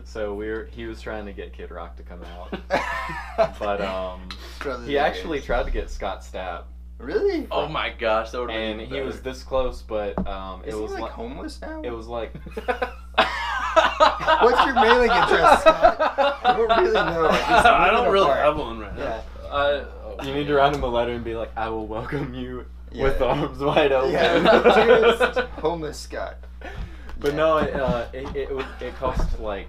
So he was trying to get Kid Rock to come out, but he actually tried to get Scott Stapp, Really? Oh my gosh, that would have and been he was this close, but Is it he was like like homeless now? it was like. What's your mailing address, Scott? I don't really know. Like, it's I don't moving really apart. have one right Yeah. now. You need to write him a letter and be like, I will welcome you with Yeah. arms wide open. Yeah. Cheers, homeless Scott. But Yeah. no, it cost like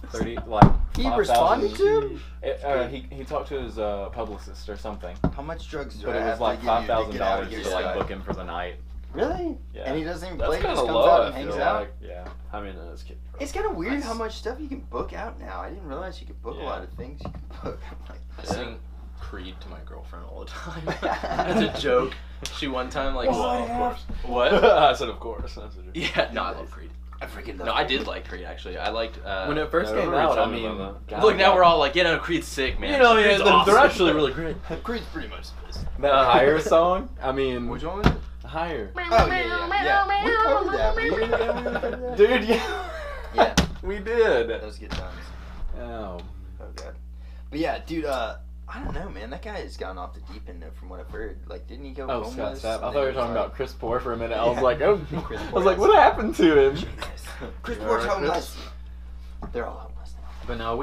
30, like He 5,000. responded to him? He talked to his publicist or something, How much drugs do but I it have was like to give you to $5,000 get out of to here, like Scott? book him for the night. Really? Yeah. And he doesn't even That's play, he just kinda comes low, out I and hangs feel out? like. Yeah. I mean, it's Kid Rock. It's kind of weird Nice. how much stuff you can book out now. I didn't realize you could book a Yeah. lot of things you can book. I'm like, I sing Creed to my girlfriend all the time as a joke. She one time like, Well, of course. what? I said, of course. That's a joke. Yeah, no, I love Creed. I freaking love No, I Creed. did like Creed actually. I liked. When it first I came remember you out, I telling me mean, about that. God, Look, now we're all like, yeah, no, Creed's sick, man. You know, yeah, Creed's they're awesome. actually really great. Creed's pretty much this. that Higher song. I mean, Which one was it? Higher. Oh, yeah. We covered that. We covered that. Dude, yeah. Yeah, We did. that was good times. Oh. Oh, God. But yeah, dude, I don't know, man. That guy has gone off the deep end, though, from what I've heard. Like, didn't he go Oh, Scott homeless? Stapp. I And thought then you were he talking was about Chris Poor for a minute. I was Yeah. like, oh. Chris I was like, what happened to him? Jesus. Chris You Port's alright, homeless. They're all homeless now. But no,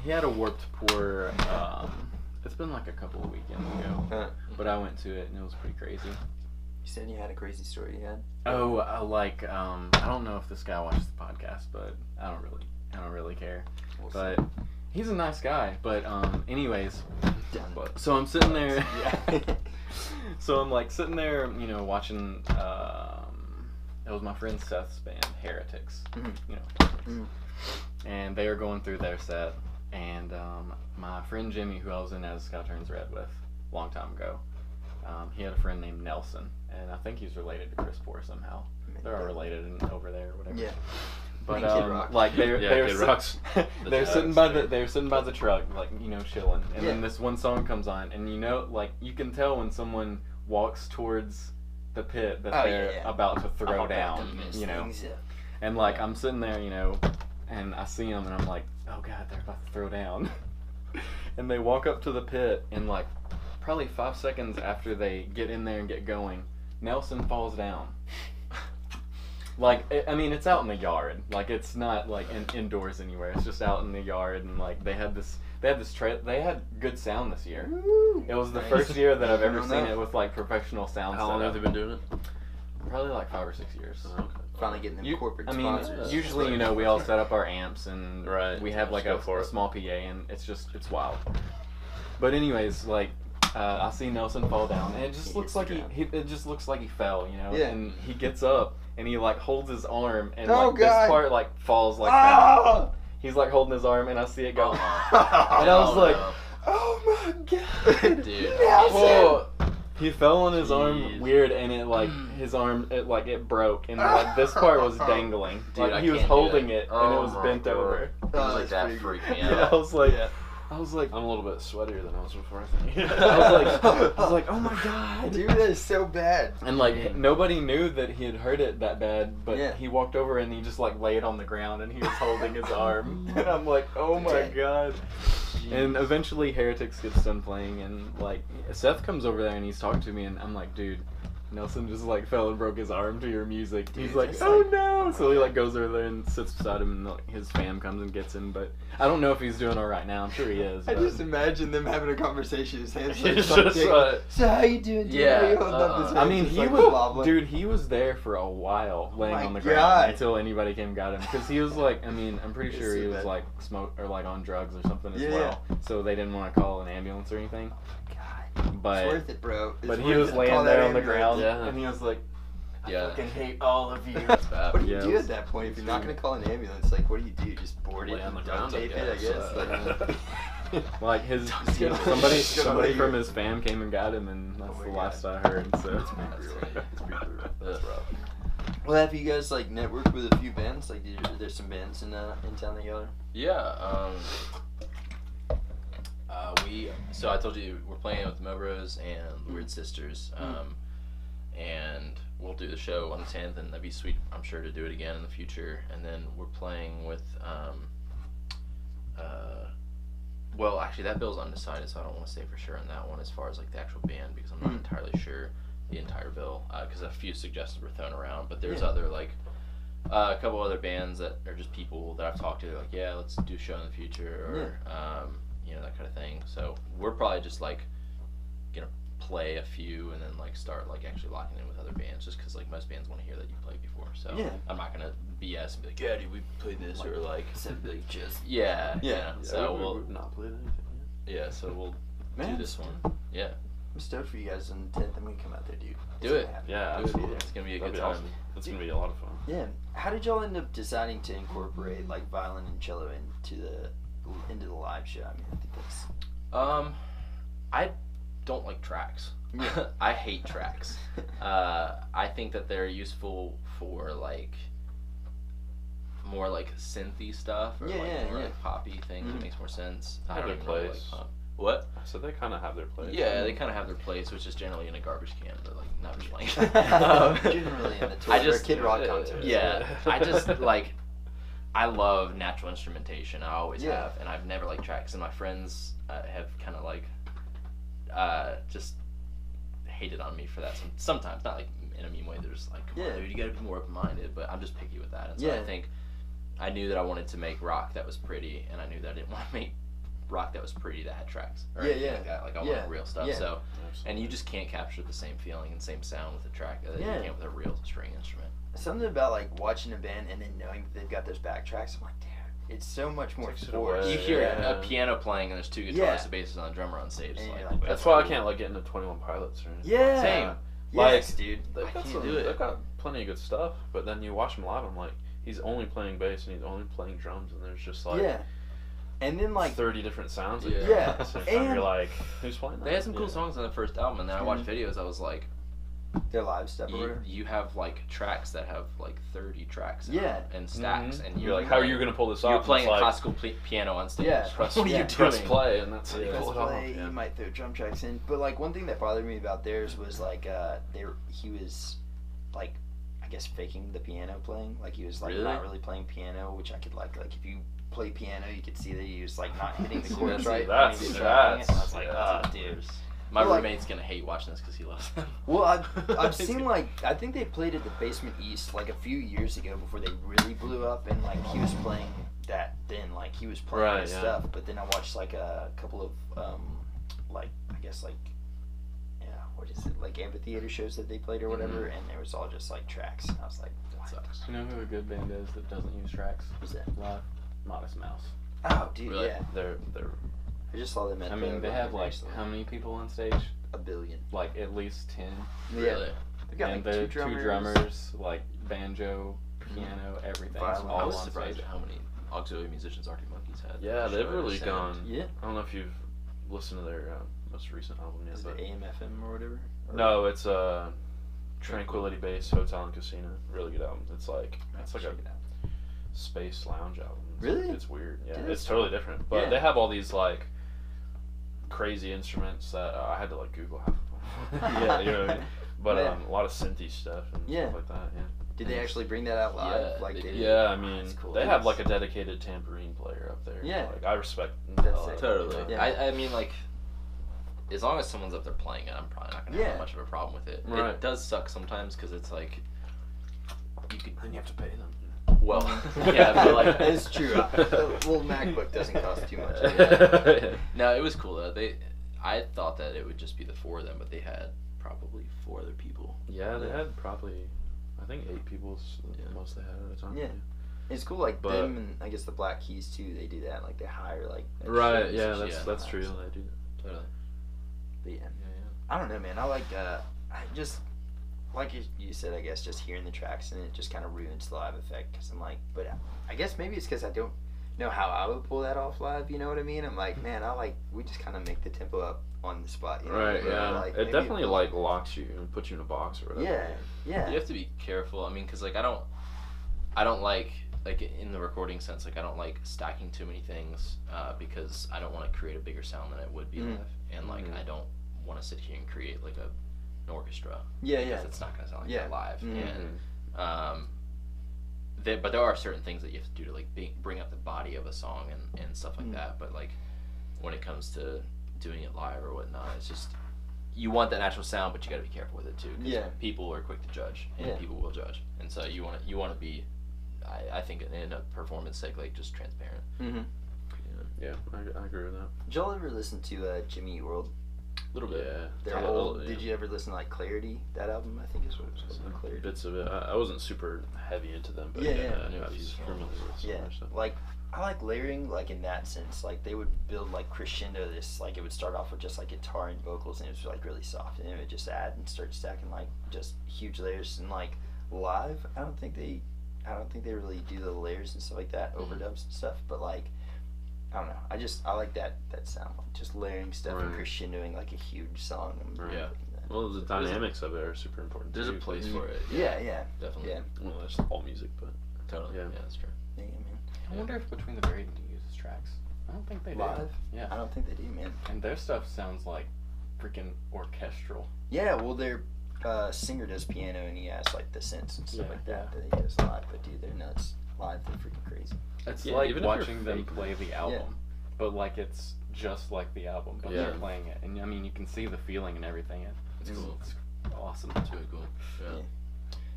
he had a Warped Tour. It's been like a couple of weekends ago, but I went to it and it was pretty crazy. You said you had a crazy story you had? Oh, I don't know if this guy watches the podcast, but I don't really care. We'll But he's a nice guy. But anyways, see. Done. so I'm sitting there. Yeah. So I'm like sitting there, watching. It was my friend Seth's band, Heretics. Mhm. You know, Mhm. and they were going through their set, and my friend Jimmy, who I was in As the Sky Turns Red with a long time ago, he had a friend named Nelson, and I think he's related to Chris Poor somehow. They're all related over there or whatever. Yeah. But like they're they're sitting by the truck, like, you know, chilling, and then this one song comes on, and you know, like, you can tell when someone walks towards the pit that they're about to throw down, you know. And like I'm sitting there, you know, and I see them, and I'm like, oh god, they're about to throw down. And they walk up to the pit, and like probably 5 seconds after they get in there and get going, Nelson falls down. Like, I mean, it's out in the yard. Like, it's not like indoors anywhere. It's just out in the yard, and like they had good sound this year. Woo! It was the first year that I've ever seen it with like professional sound. How long have they been doing it? Probably like 5 or 6 years. Oh, okay. Finally getting them corporate sponsors. Usually, you know, we all set up our amps, and we have like a small PA, and it's wild. But anyways, like, I see Nelson fall down, and it just looks like he fell, you know. Yeah. And he gets up, and he like holds his arm, and Oh, like this God. part like falls like Ah! that. He's like holding his arm, and I see it go. Oh, And I was like, no. oh my god, Dude. Nelson! Whoa. He fell on his arm Jeez. weird, and it like his arm it broke, and like this part was dangling. Dude, like I he was can't do holding that. it, and it was Oh, bent my God. over. Things like that's that pretty freak me Yeah, out. I was like, I'm a little bit sweatier than I was before, I think. I was like, oh my god, Dude, that is so bad. And like nobody knew that he had hurt it that bad, but Yeah. he walked over and he just like laid on the ground, and he was holding his arm, and I'm like, oh my god. And eventually Heretics gets done playing, and like Seth comes over there and he's talking to me, and I'm like, dude, Nelson just like fell and broke his arm to your music. Dude, He's like, that's oh like- no! So he like goes over there and sits beside him, and like, his fam comes and gets him. But I don't know if he's doing all right now. I'm sure he is. I but- just imagine them having a conversation. His hands It's like just, something. So how you doing? Dude? Yeah, How you holding up his I hands? mean, Just he like, was, blah, blah. dude, he was there for a while, laying my on the God. ground until anybody came and got him. Because he was like, I mean, I'm pretty It's sure he so was bad. like smoke or like on drugs or something as Yeah. well. So they didn't want to call an ambulance or anything. God, But it's worth it, bro. It's but he worth was it. laying Call there that on the ambulance. ground, Yeah. and he was like, I Yeah. fucking hate all of you. That's bad. What do you Yeah, do it was- at that point if you're not gonna call an ambulance? Like, what do? Just board it Lay on and the duct ground, I tape it, I guess. guess. Like, Like his Just gonna- somebody just gonna lay from your- his fam came and got him, and that's Oh the my last God. I heard. So That's pretty brutal. It's pretty brutal. That's rough. Well, have you guys like networked with a few bands? Like, there's some bands in town that y'all are. Yeah. So I told you we're playing with the Mobros and the Weird Sisters, and we'll do the show on the 10th, and that'd be sweet. I'm sure to do it again in the future. And then we're playing with well, actually that bill's undecided, so I don't want to say for sure on that one as far as like the actual band, because I'm not entirely sure the entire bill, because a few suggestions were thrown around, but there's other like a couple other bands that are just people that I've talked to. They're like, yeah, let's do a show in the future, or you know, that kind of thing. So we're probably just like gonna play a few and then like start like actually locking in with other bands, just because like most bands want to hear that you played before. So Yeah. I'm not gonna BS and be like, yeah, dude, we played this, or like Simply just. yeah. Yeah, So we've not played anything so we'll Man, do this one. Yeah, I'm stoked for you guys on the 10th. I'm gonna come out there, dude. do it. yet. Yeah, Do it. absolutely. It's gonna be a That'd good be time. awesome. That's gonna be a lot of fun. Yeah. How did y'all end up deciding to incorporate like violin and cello into the live show? I mean, I think that's. I don't like tracks. Yeah. I hate tracks. I think that they're useful for like more like synthy stuff, or Yeah, like yeah, more yeah. like poppy things. Mhm. It makes more sense. Have I don't their even really like place. pop. What? So they kind of have their place. Yeah, they kind of have their place, which is generally in a garbage can, but like not just playing. Generally in the toilet I just or Kid Rock concerts. Yeah, I just like. I love natural instrumentation. I always Yeah. have, and I've never liked tracks. And my friends have kind of like just hated on me for that. Sometimes, not like in a mean way. They're just like, "Come on, dude, you gotta be more open-minded." But I'm just picky with that, and so Yeah. I think I knew that I wanted to make rock that was pretty, and I knew that I didn't want to make rock that was pretty that had tracks. Or Yeah, anything yeah. Like that. Like I Yeah, wanted real stuff. yeah. So, Absolutely. and you just can't capture the same feeling and same sound with a track that Yeah. you can with a real string instrument. Something about like watching a band and then knowing that they've got those backtracks. I'm like, damn, it's so much more Takes it force. away. You hear Yeah. a piano playing and there's two guitarists, Yeah. a bassist, and a drummer on stage. And Like, you're like, That's why I can't like get into 21 Pilots or anything. Yeah. Same. Yes, Like, dude. They've I got can't some, do it. They've got plenty of good stuff, but then you watch them live. I'm like, he's only playing bass and he's only playing drums, and there's just like, Yeah. And then like 30 different sounds. Yeah. Yeah. And you're like, who's playing that? They had some cool songs on the first album, and then I watched videos. I was like, their live stuff or whatever. you have like tracks that have like 30 tracks in Yeah. them and stacks, and You're like, how are you gonna pull this off? You're playing a It's like, classical piano on stage. Yeah. What are you doing? press play, and that's how you Press pull it off. play, Yeah. you might throw drum tracks in. But like one thing that bothered me about theirs was like he was like I guess faking the piano playing. Like he was like Really? not really playing piano, which I could like if you play piano you could see that he was like not hitting the See, chords that's- right. that's- and he was that's- tracking it. I was like, yeah. dude. My But, like- roommate's gonna hate watching this because he loves them. Well, I've seen like I think they played at the Basement East like a few years ago before they really blew up, and like he was playing that then like he was playing Right, his yeah. stuff. But then I watched like a couple of like I guess like what is it like amphitheater shows that they played or whatever, and there was all just like tracks. And I was like, That what? sucks. You know who a good band is that doesn't use tracks Who's that? live? Modest Mouse. Oh, dude, Really? yeah. They're I just saw them at I mean, the they have like recently. how many people on stage? a billion. Like at least 10. Really? They got And like they're two two drummers, like banjo, piano, everything. Violin. I All was on surprised stage. at how many auxiliary musicians Arctic Monkeys had. Yeah, Show they've at really a gone. sound. Yeah. I don't know if you've listened to their most recent album yet, Is but it AM/FM or whatever? Or- no, it's Tranquility Base Hotel and Casino. Really good album. It's like a Check it out. space lounge album. It's, Really? It's weird. Yeah, Dude, it's that's totally different. But Yeah. they have all these like crazy instruments that I had to like Google half of them. Yeah, you know what I mean. But Yeah. a lot of synthy stuff and Yeah. stuff like that. Yeah. Did they actually bring that out live? Yeah, like they they did. Yeah, I mean, That's cool. they Dude, have like that's- a dedicated tambourine player up there. Yeah. Like I respect. That's a lot sick. of Totally. that. Yeah. I mean, like, as long as someone's up there playing it, I'm probably not gonna have Yeah. much of a problem with it. Right. It does suck sometimes because it's like you could. And you have to pay them. Well, yeah, but like It's true. The little MacBook doesn't cost too much. Yeah. No, it was cool though. I thought that it would just be the four of them, but they had probably four other people. Yeah, they had probably, I think 8 people's Yeah. the most they had at a time. Yeah. It's cool, like But- them and I guess the Black Keys too. They do that, like they hire like extra Right. Yeah, musicians that's and true. all that They do that. Totally. But yeah, Yeah, I don't know, man. I like I just like you said. I guess just hearing the tracks and it just kind of ruins the live effect because I'm like, but I guess maybe it's because I don't know how I would pull that off live. You know what I mean? I'm like, man, we just kind of make the tempo up on the spot. You know? Right. But, Yeah. like, it maybe definitely feels- like locks you and puts you in a box or whatever. Yeah. Yeah. You have to be careful. I mean, because like I don't like in the recording sense, like I don't like stacking too many things because I don't want to create a bigger sound than it would be Mhm. live, and like Mhm. I don't want to sit here and create like an orchestra. Yeah. Because Yeah. it's not gonna sound like Yeah. that live. Mhm. And but there are certain things that you have to do to like bring up the body of a song and stuff like Mhm. that. But like when it comes to doing it live or whatnot, it's just you want that natural sound, but you got to be careful with it too. 'Cause Yeah. people are quick to judge, and Yeah. people will judge, and so you want to be, I think in a performance sake, like just transparent. Mm-hmm. Yeah, I agree with that. Did y'all ever listen to Jimmy Eat World? A little bit. Yeah. Their Yeah, whole. yeah. Did you ever listen to like Clarity? That album, I think is what it was called. Some Clarity. bits of it. I wasn't super heavy into them, but Yeah, yeah, yeah. I knew a I few was songs. familiar with some Yeah, of their stuff. like I like layering, like in that sense. Like they would build like crescendo. This like it would start off with just like guitar and vocals, and it was like really soft, and it would just add and start stacking like just huge layers. And like live, I don't think they really do the layers and stuff like that, overdubs and stuff. But like I don't know, I like that sound, like just layering stuff and Right. crescendoing like a huge song. And Right. Yeah. putting that- Well, the dynamics of it are super important. There's a too, place 'cause- for it. Yeah, Definitely. yeah, Well, that's all music, but Totally. Yeah. Yeah, that's true. yeah, man. I wonder if Between the Buried uses tracks. I don't think they do. Live? Yeah. I don't think they do, man. And their stuff sounds like freaking orchestral. Yeah, well, their singer does piano and he has like the synths and stuff Yeah, like that that he does live. But dude, they're nuts. Live, they're freaking crazy. It's Yeah, like even if you're watching them fake. play the album, but like it's just like the album, but Yeah. they're playing it. And I mean, you can see the feeling and everything. It's cool. It's awesome. It's really cool. Yeah. Yeah.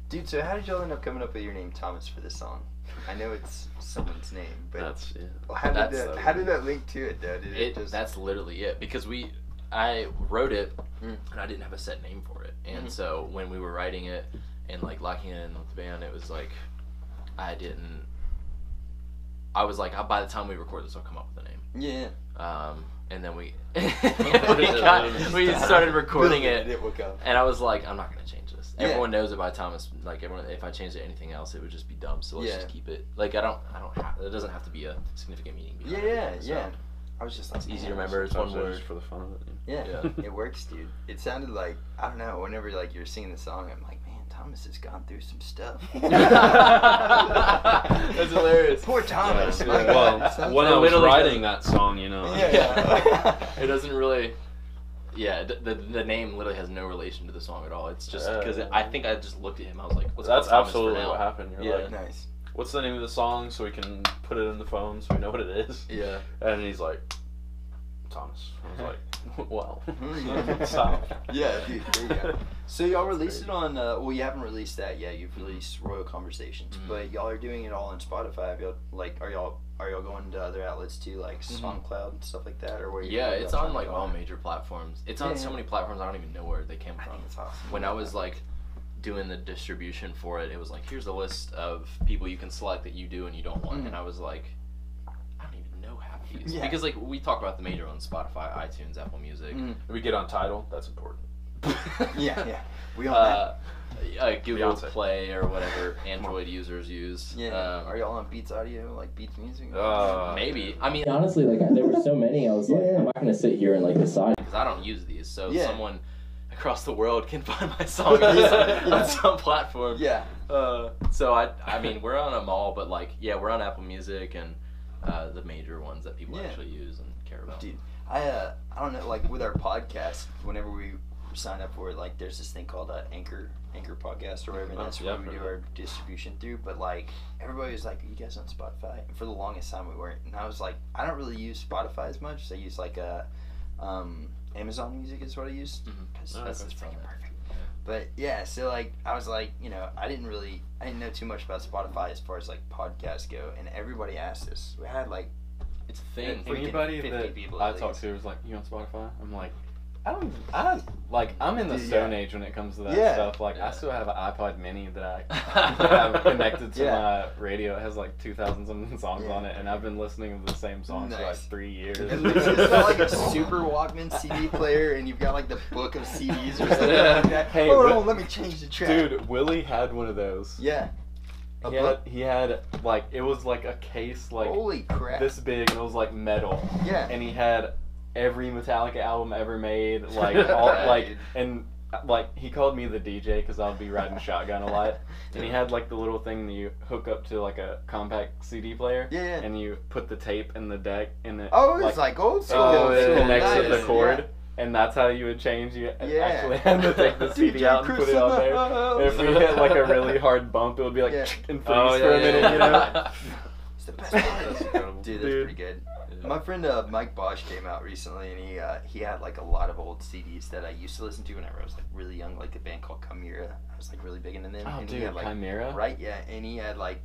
Dude, so how did y'all end up coming up with your name Thomas for this song? I know it's someone's name, but that's yeah. how did that link to it though? Did it just That's literally it because I wrote it Mm. and I didn't have a set name for it, and Mhm. so when we were writing it and like locking it in with the band, it was like I was like, by the time we record this, I'll come up with a name. Yeah. And then we started recording it, It will come. and I was like, I'm not gonna change this. Yeah. Everyone knows it by Thomas. Like everyone, if I changed it to anything else, it would just be dumb. So let's just keep it. Like I don't have. It doesn't have to be a significant meaning. Yeah. I was just like, It's easy to remember. It's one word for the fun of it. Yeah, it works, dude. It sounded like, I don't know, whenever like you're singing the song, I'm like, man, Thomas has gone through some stuff. That's hilarious. Poor Thomas. Yeah. My Well, God. when I was literally writing that song, you know. Yeah. It doesn't really. Yeah, the name literally has no relation to the song at all. It's just because I think I just looked at him. I was like, "What's That's Thomas absolutely for now?" what happened. You're like, Nice. what's the name of the song so we can put it in the phone so we know what it is? Yeah. And he's like, Thomas. I was like, well, Yeah. stop. Yeah, dude, there you go. So y'all released it on, well, you haven't released that yet. You've released Royal Conversations, but y'all are doing it all on Spotify. Have y'all, like, are y'all going to other outlets too, like SoundCloud and stuff like that, or where? Yeah, it's on like all major platforms. It's on so many platforms I don't even know where they came I from. think it's awesome. When I was like doing the distribution for it, it was like, here's a list of people you can select that you do and you don't want, and I was like, I don't even know half of these because like we talk about the major ones: Spotify, iTunes, Apple Music. We get on Tidal. That's important. Yeah. We on that. Google Beyonce. Play or whatever Android users use. Yeah. Are y'all on Beats Audio, like Beats Music? Maybe. I mean, honestly, like there were so many. I was like, I'm not gonna sit here and like decide. because I don't use these, so Yeah. someone across the world can find my song on some platform. Yeah. So I mean, we're on them all, but like, yeah, we're on Apple Music and the major ones that people actually use and care about. Dude, I don't know, like with our podcast, whenever we sign up for it, like there's this thing called Anchor Podcast or whatever, and that's where we do our distribution through. But like everybody was like, "Are you guys on Spotify?" And for the longest time we weren't, and I was like, I don't really use Spotify as much. So I use like Amazon Music is what I use because that's just freaking perfect. But yeah, so like I was like, you know, I didn't know too much about Spotify as far as like podcasts go, and everybody asked us. We had like It's a thing. Anybody 50 that people I at talk least. to is like, you on Spotify? I'm like, I don't like, I'm in the Dude, Stone Age when it comes to that Yeah. stuff. Like, Yeah. I still have an iPod Mini that I have connected to my radio. It has like 2,000 something songs on it, and I've been listening to the same songs for like Nice. 3 years. At least it's not like a super Walkman CD player, and you've got like the book of CDs or something like that. Hey, Hold but- on, let me change the track. Dude, Willie had one of those. Yeah. He had like, it was like a case like Holy crap. this big, and it was like metal. Yeah. And he had every Metallica album ever made, like all Yeah, like, dude. and like he called me the DJ because I would be riding shotgun a lot, and he had like the little thing that you hook up to like a compact CD player, Yeah. and you put the tape in the deck, and it Oh, it's like old school. it connects with Nice. the cord. Yeah. And that's how you would change. You Yeah. actually had to take the CD DJ out and put it on there. And if we hit like a really hard bump, it would be like Yeah. and freeze for a minute, you know. It's the best That's part. incredible. Dude, that's Dude. pretty good. Yeah. My friend Mike Bosch came out recently, and he had like a lot of old CDs that I used to listen to whenever I was like really young, like a band called Chimera. I was like really big into them. Oh, and dude, he had, like, Chimera. Right, yeah, and he had like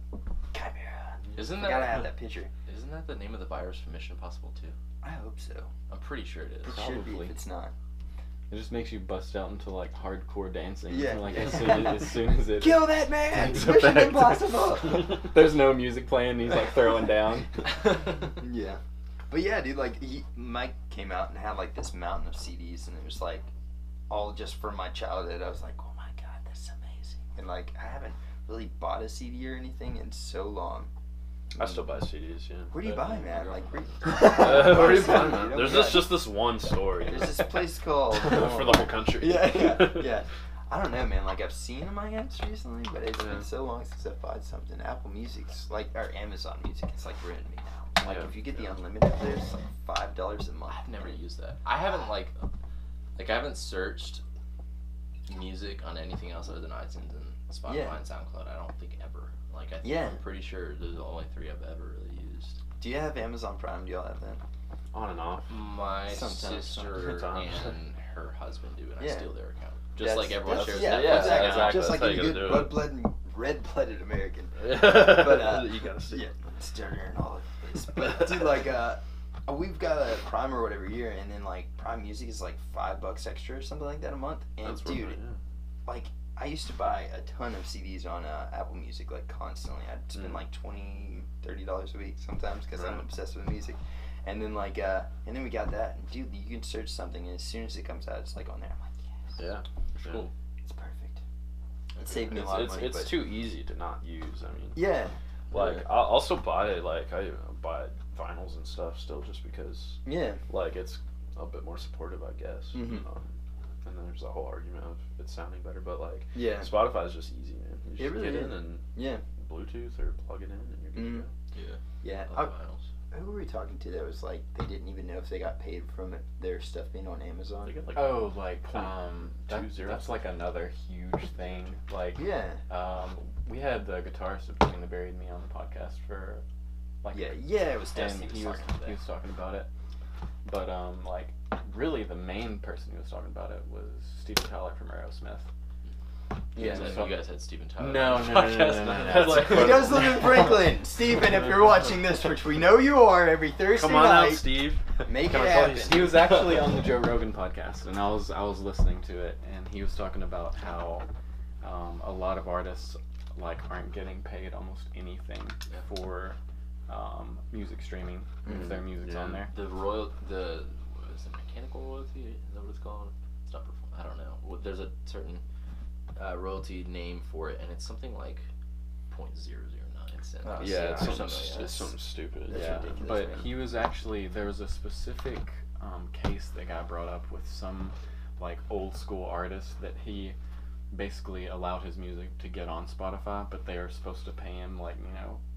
Chimera. Isn't I gotta that have that picture. Isn't that the name of the virus from Mission Impossible 2? I hope so. I'm pretty sure it is. It should be Probably. if it's not. It just makes you bust out into like hardcore dancing. Yeah. Like as soon as it Kill that man! takes Mission effect. Impossible! There's no music playing. He's like throwing down. Yeah. But yeah, dude, like Mike came out and had like this mountain of CDs, and it was like all just from my childhood. I was like, oh my god, that's amazing. And like I haven't really bought a CD or anything in so long. I still buy CDs, yeah. Where do you buy, man? Like where Where do you buy, You man? know, There's we got- just this one store. you know? There's this place called For the whole country. yeah. I don't know, man. Like I've seen them, I guess, recently, but it's been Yeah. so long since I've bought something. Apple Music's like, or Amazon Music, it's like ruined me now. Like Yeah. if you get the unlimited, there's like $5 a month. I've never used that. I haven't like I haven't searched music on anything else other than iTunes and Spotify Yeah. and SoundCloud. I don't think ever. Like I think Yeah. I'm pretty sure there's the only 3 I've ever really used. Do you have Amazon Prime? Do y'all have that? On and off. My Sometimes. sister Sometimes. and her husband do, and Yeah. I steal their account. Just That's- like everyone that's- shares yeah, Netflix yeah, account. exactly. Just like That's any how you good gotta do it. red-blooded American. But you gotta see. Yeah, starter and all of this. But dude, like, we've got a Prime or whatever here, and then like Prime Music is like $5 extra or something like that a month. And That's dude, worth it, yeah. like I used to buy a ton of CDs on Apple Music like constantly. I'd spend like $20-$30 a week sometimes because I'm Right. obsessed with music. And then like and then we got that, and dude, you can search something, and as soon as it comes out, it's like on there. I'm like, yes, Yeah. Cool. it's perfect. It saved me a lot of money. It's too easy to not use. I mean, yeah. Like I also buy I buy vinyls and stuff still just because. Yeah. Like it's a bit more supportive, I guess. Mm-hmm. And then there's the whole argument of it sounding better, but like Spotify is just easy, man. You just really get in and Bluetooth or plug it in, and you're good to go. Yeah. Who were we talking to that was like they didn't even know if they got paid from their stuff being on Amazon? They get like that's like another huge thing. Like we had the guitarist of Between the Buried and Me on the podcast for like it was Dusty. He was talking about it. But like really the main person who was talking about it was Steven Tyler from Aerosmith. Yeah, you guys had Steven Tyler. No. He does live in Franklin. Steven, if you're watching this, which we know you are every Thursday Come on night, out, Steve. Make it happen. He was actually on the Joe Rogan podcast, and I was listening to it, and he was talking about how a lot of artists like aren't getting paid almost anything for music streaming if their music's on there. The what is it, mechanical royalty? Is that what it's called? It's not. I don't know. There's a certain royalty name for it, and it's something like 0.009 cents. It's something stupid. That's ridiculous, but man. he was actually there was a specific case that got brought up with some like old school artist that he basically allowed his music to get on Spotify, but they were supposed to pay him like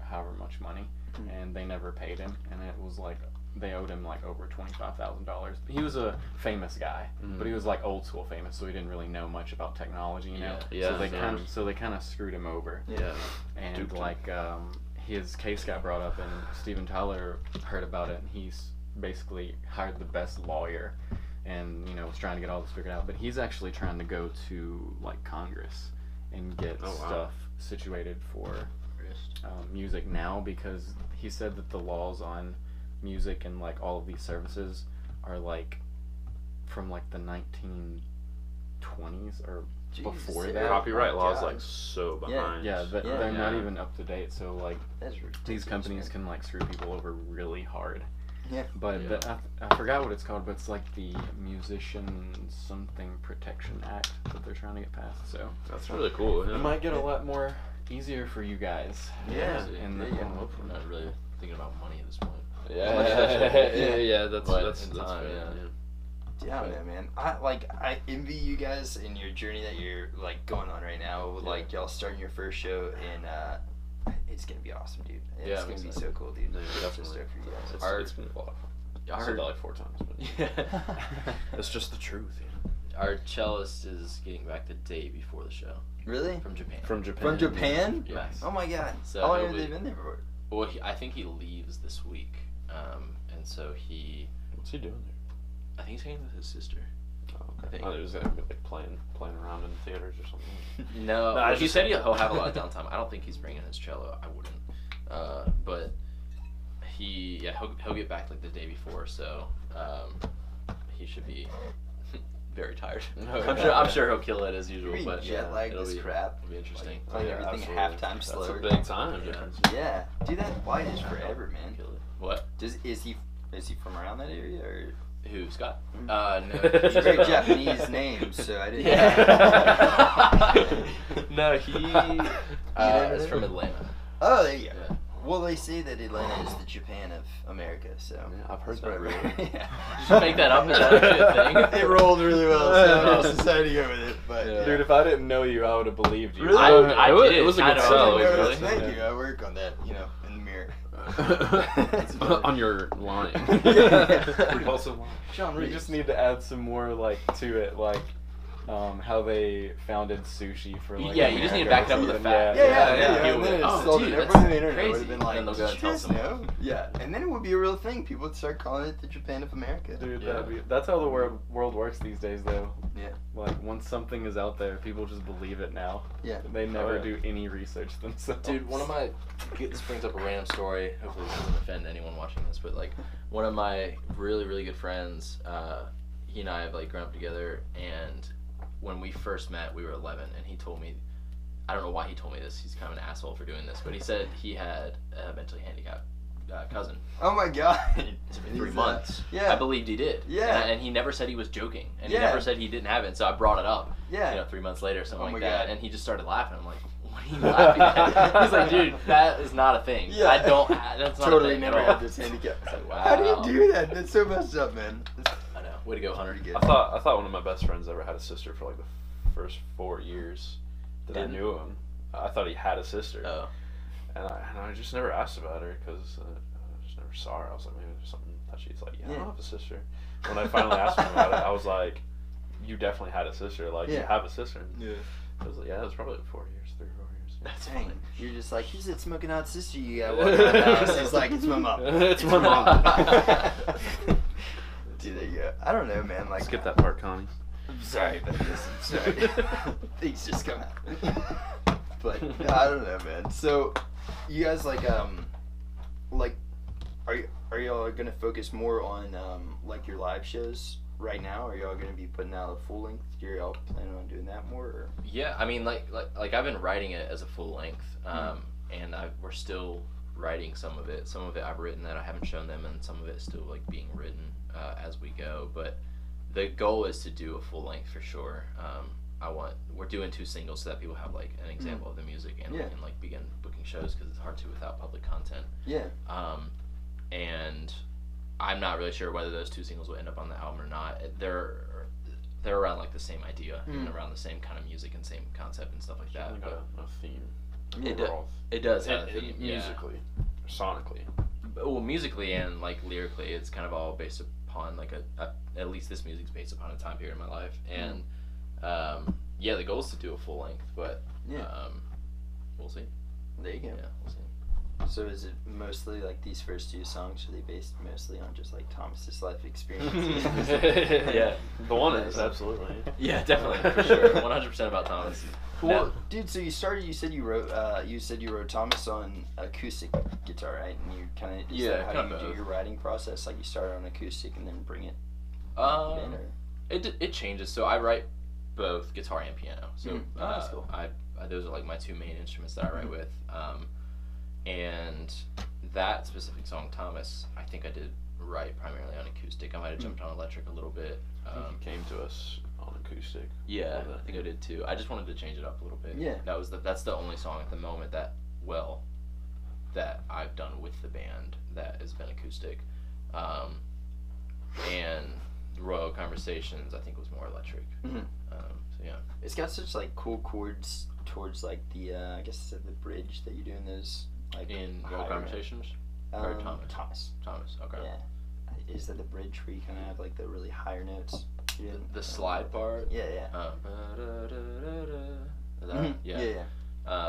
however much money, and they never paid him, and it was like they owed him like over $25,000. He was a famous guy, but he was like old school famous, so he didn't really know much about technology, So they kind of screwed him over. And like his case got brought up, and Steven Tyler heard about it, and he's basically hired the best lawyer, and was trying to get all this figured out. But he's actually trying to go to like Congress and get stuff situated for music now, because he said that the laws on music and like all of these services are like from like the 1920s or before that. Copyright laws like so behind. They're not even up to date, so like these companies man. can like screw people over really hard. But I forgot what it's called, but it's like the Musician Something Protection Act that they're trying to get passed. So that's really cool. It might get a lot more easier for you guys. And we're not really thinking about money at this point. That's time, Yeah, man. I envy you guys in your journey that you're like going on right now. With like y'all starting your first show, and it's gonna be awesome, dude. It's gonna be so cool, dude. Definitely. For you guys. It's gonna be a lot of fun. I said heard that like 4 times, but it's just the truth. Our cellist is getting back the day before the show. Really? From Japan. From Japan? Yes. Oh my god. So how long have they been there for? Well, I think he leaves this week, and so what's he doing there? I think he's hanging with his sister. Oh, okay. I think. He was gonna be like playing around in theaters or something. No, he said he'll have a lot of downtime. I don't think he's bringing his cello. I wouldn't. But he'll get back like the day before, so he should be very tired. I'm sure he'll kill it as usual. But jet lag this crap. It'll be interesting. Playing everything halftime slower. That's a big time difference. Yeah, dude, that flight is forever, man. What? Is he from around that area or? Who, Scott? No. He's very Japanese name, so I didn't. No, he is from Atlanta. Oh, there you go. Yeah. Well, they say that Atlanta is the Japan of America, so I've heard that. Really? Yeah. Did you make that up? Is that actually a thing? It rolled really well, so I just decided to go with it. But dude, if I didn't know you, I would have believed you. Really? I did. It was a good sell. Really? Thank you. I work on that, in the mirror. On your line. Repulsive line. Sean, we just need to add some more to it, how they founded sushi for you just need to back it up with a fact. Yeah. And then it's sold dude, it. that's Everyone on the internet crazy. would have been like, and they'll go and tell someone. Yeah, and then it would be a real thing. People would start calling it the Japan of America. Dude, that's how the world works these days, though. Yeah. Like, once something is out there, people just believe it now. Yeah. They never do any research themselves. Dude, this brings up a random story. Hopefully this doesn't offend anyone watching this, but one of my really, really good friends, he and I have grown up together, and when we first met, we were 11, and he told me, I don't know why he told me this, he's kind of an asshole for doing this, but he said he had a mentally handicapped cousin. Oh my god. It's been 3 months. Yeah. I believed he did. Yeah. And he never said he was joking. And Yeah. he never said he didn't have it. So I brought it up. Yeah. 3 months later, or something Oh like my that. God. And he just started laughing. I'm like, what are you laughing at? He's like, dude, that is not a thing. Yeah. I don't. That's not Totally a thing never at all. had this handicap. It's like, wow. How do you do that? That's so messed up, man. I know. Way to go, Hunter. Pretty good. I thought one of my best friends ever had a sister for like the first 4 years that I knew him. I thought he had a sister. Oh. And I just never asked about her because I just never saw her. I was like, maybe there's something touchy. He's like, yeah, I don't have a sister. When I finally asked him about it, I was like, you definitely had a sister. Like, you have a sister. And Yeah. I was like, yeah, it was probably like 4 years, 3 or 4 years. That's Dang. funny. You're just like, who's that smoking hot sister you got walking around the house? It's like, it's my mom. It's my mom. Dude, there you go. I don't know, man. Like, Skip that part, Connie. I'm sorry, but listen, sorry. Things just come out. But I don't know, man. So, you guys like are y'all gonna focus more on like your live shows right now? Are y'all gonna be putting out a full length? Are y'all planning on doing that more? Or? Yeah, I mean, like I've been writing it as a full length, and we're still writing some of it. Some of it I've written that I haven't shown them, and some of it's still like being written as we go. But the goal is to do a full length for sure. We're doing 2 singles so that people have like an example of the music, and we can like begin booking shows because it's hard to without public content. Yeah. And I'm not really sure whether those 2 singles will end up on the album or not. They're around like the same idea and around the same kind of music and same concept and stuff like that. Like But a theme. it does have a theme, musically, sonically. Well, musically and like lyrically, it's kind of all based upon like at least this music's based upon a time period in my life, and the goal is to do a full length, but we'll see. There you go. Yeah, we'll see. So is it mostly like these first 2 songs? Are they based mostly on just like Thomas's life experiences? Yeah, the one is absolutely. Yeah, definitely for sure. 100% about Thomas. Well, dude, so you said you wrote Thomas on acoustic guitar, right? And you kind of how do you do your writing process? Like you start on acoustic and then bring it in, or? It changes. So I write both guitar and piano. So that's cool. Those are like my 2 main instruments that I write with. And that specific song, Thomas, I think I did write primarily on acoustic. I might have jumped on electric a little bit. I think you came to us on acoustic. Yeah, I think I did too. I just wanted to change it up a little bit. Yeah. That's the only song at the moment that I've done with the band that has been acoustic. And Royal Conversations I think was more electric. So yeah. It's got such like cool chords towards like the I guess it's the bridge that you're doing those like In Royal Conversations? Or Thomas? Thomas, okay. Yeah. Is that the bridge where you kind of have like the really higher notes? The slide part? Yeah, yeah.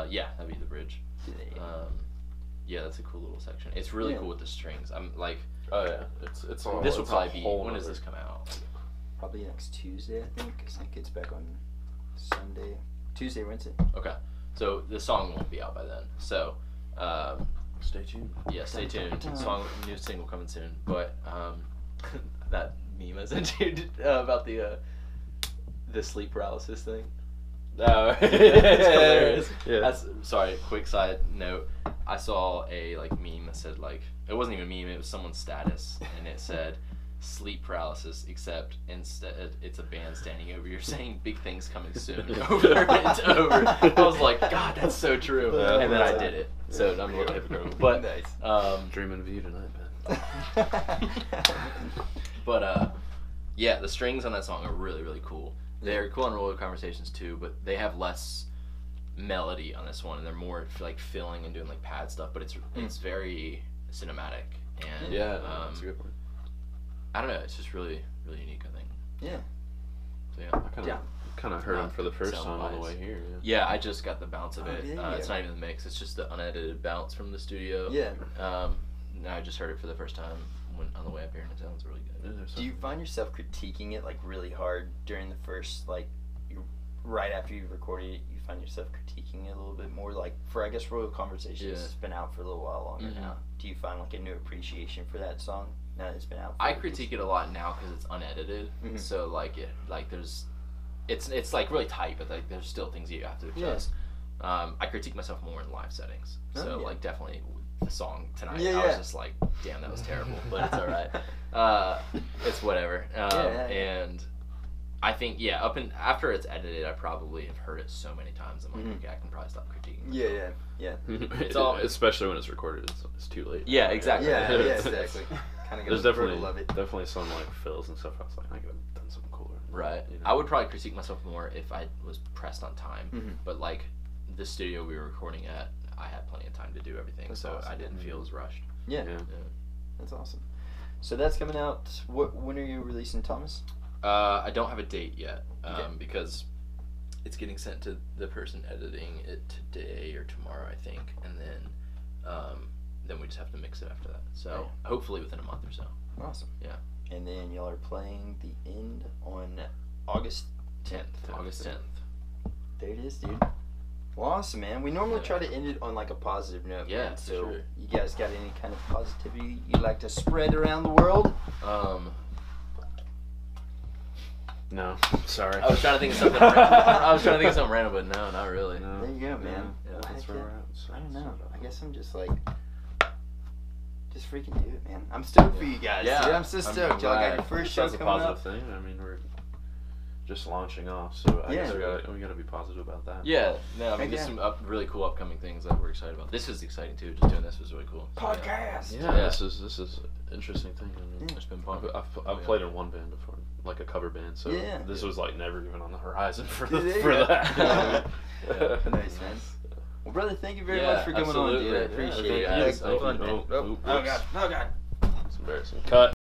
Yeah, that'd be the bridge. Yeah, that's a cool little section. It's really cool with the strings. I'm like, oh yeah, it's all. This will it's probably a be. whole When does other- this come out? Probably next Tuesday, I think, because I think it's back on Sunday, Tuesday, Wednesday. Okay, so the song won't be out by then. So, Stay tuned. yeah, stay tuned. New single coming soon. But that meme I sent you about the sleep paralysis thing. Oh, It's hilarious. Yeah. Sorry, quick side note. I saw a like meme that said like it wasn't even a meme, it was someone's status and it said sleep paralysis, except instead it's a band standing over you saying big things coming soon over and over. I was like, God, that's so true. Yeah. And then I did it. So I'm a little hypocritical. But Nice. Dreaming of you tonight, man. But yeah, the strings on that song are really, really cool. They're cool on Roller Conversations too, but they have less melody on this one, and they're more like filling and doing like pad stuff. But it's very cinematic, and Yeah, that's a good point. I don't know, it's just really, really unique. I think. Yeah. So yeah. I kind of heard him for the first time on the sound-wise. way here. Yeah, I just got the bounce of it. yeah. It's not even the mix; it's just the unedited bounce from the studio. Yeah. And I just heard it for the first time on the way up here, and it sounds really good. Do you find yourself critiquing it like really hard during the first like right after you've recorded it? You find yourself critiquing it a little bit more, like for I guess Royal Conversations has been out for a little while longer now. Do you find like a new appreciation for that song now that it's been out? I critique it a lot now because it's unedited, so like it's like really tight, but like there's still things you have to adjust. I critique myself more in live settings. So like definitely the song tonight, Yeah, I was just like, damn, that was terrible, but it's all right. It's whatever. And I think up and after it's edited, I probably have heard it so many times. I'm like, okay, I can probably stop critiquing myself. Yeah. It's all, especially when it's recorded. It's too late. Yeah, exactly. Yeah, exactly. Kind of There's definitely some like fills and stuff. I was like, I could have done something cooler. Right. You know? I would probably critique myself more if I was pressed on time. But like the studio we were recording at, I had plenty of time to do everything, so awesome. I didn't feel as rushed. Yeah. That's awesome. So that's coming out. When are you releasing, Thomas? I don't have a date yet, because it's getting sent to the person editing it today or tomorrow, I think, and then we just have to mix it after that. So hopefully within a month or so. Awesome. Yeah. And then y'all are playing the End on August 10th. August 10th. There it is, dude. Well, awesome, man. We normally try to end it on like a positive note. Yeah, man. So sure. You guys got any kind of positivity you'd like to spread around the world? No, sorry. I was trying to think of something. I was trying to think of something random, but no, not really. No. There you go, man. Yeah, that's where we're at. So, I don't know. I guess I'm just like, just freaking do it, man. I'm stoked for you guys. Yeah. Dude, I'm so stoked. Y'all got your first show That's a coming positive up. thing. I mean, we're just launching off, so I guess Yeah. we gotta be positive about that. Yeah, no, I mean, Heck there's some really cool upcoming things that we're excited about. This is exciting too. Just doing this was really cool. So, Podcast. Yeah, this is an interesting thing. I mean, It's been fun. I've played in one band before, like a cover band. So this was like never even on the horizon for that. Nice, man. Well, brother, thank you very much for coming on, dude. I appreciate it. Yeah, Oh, God. It's embarrassing. Cut.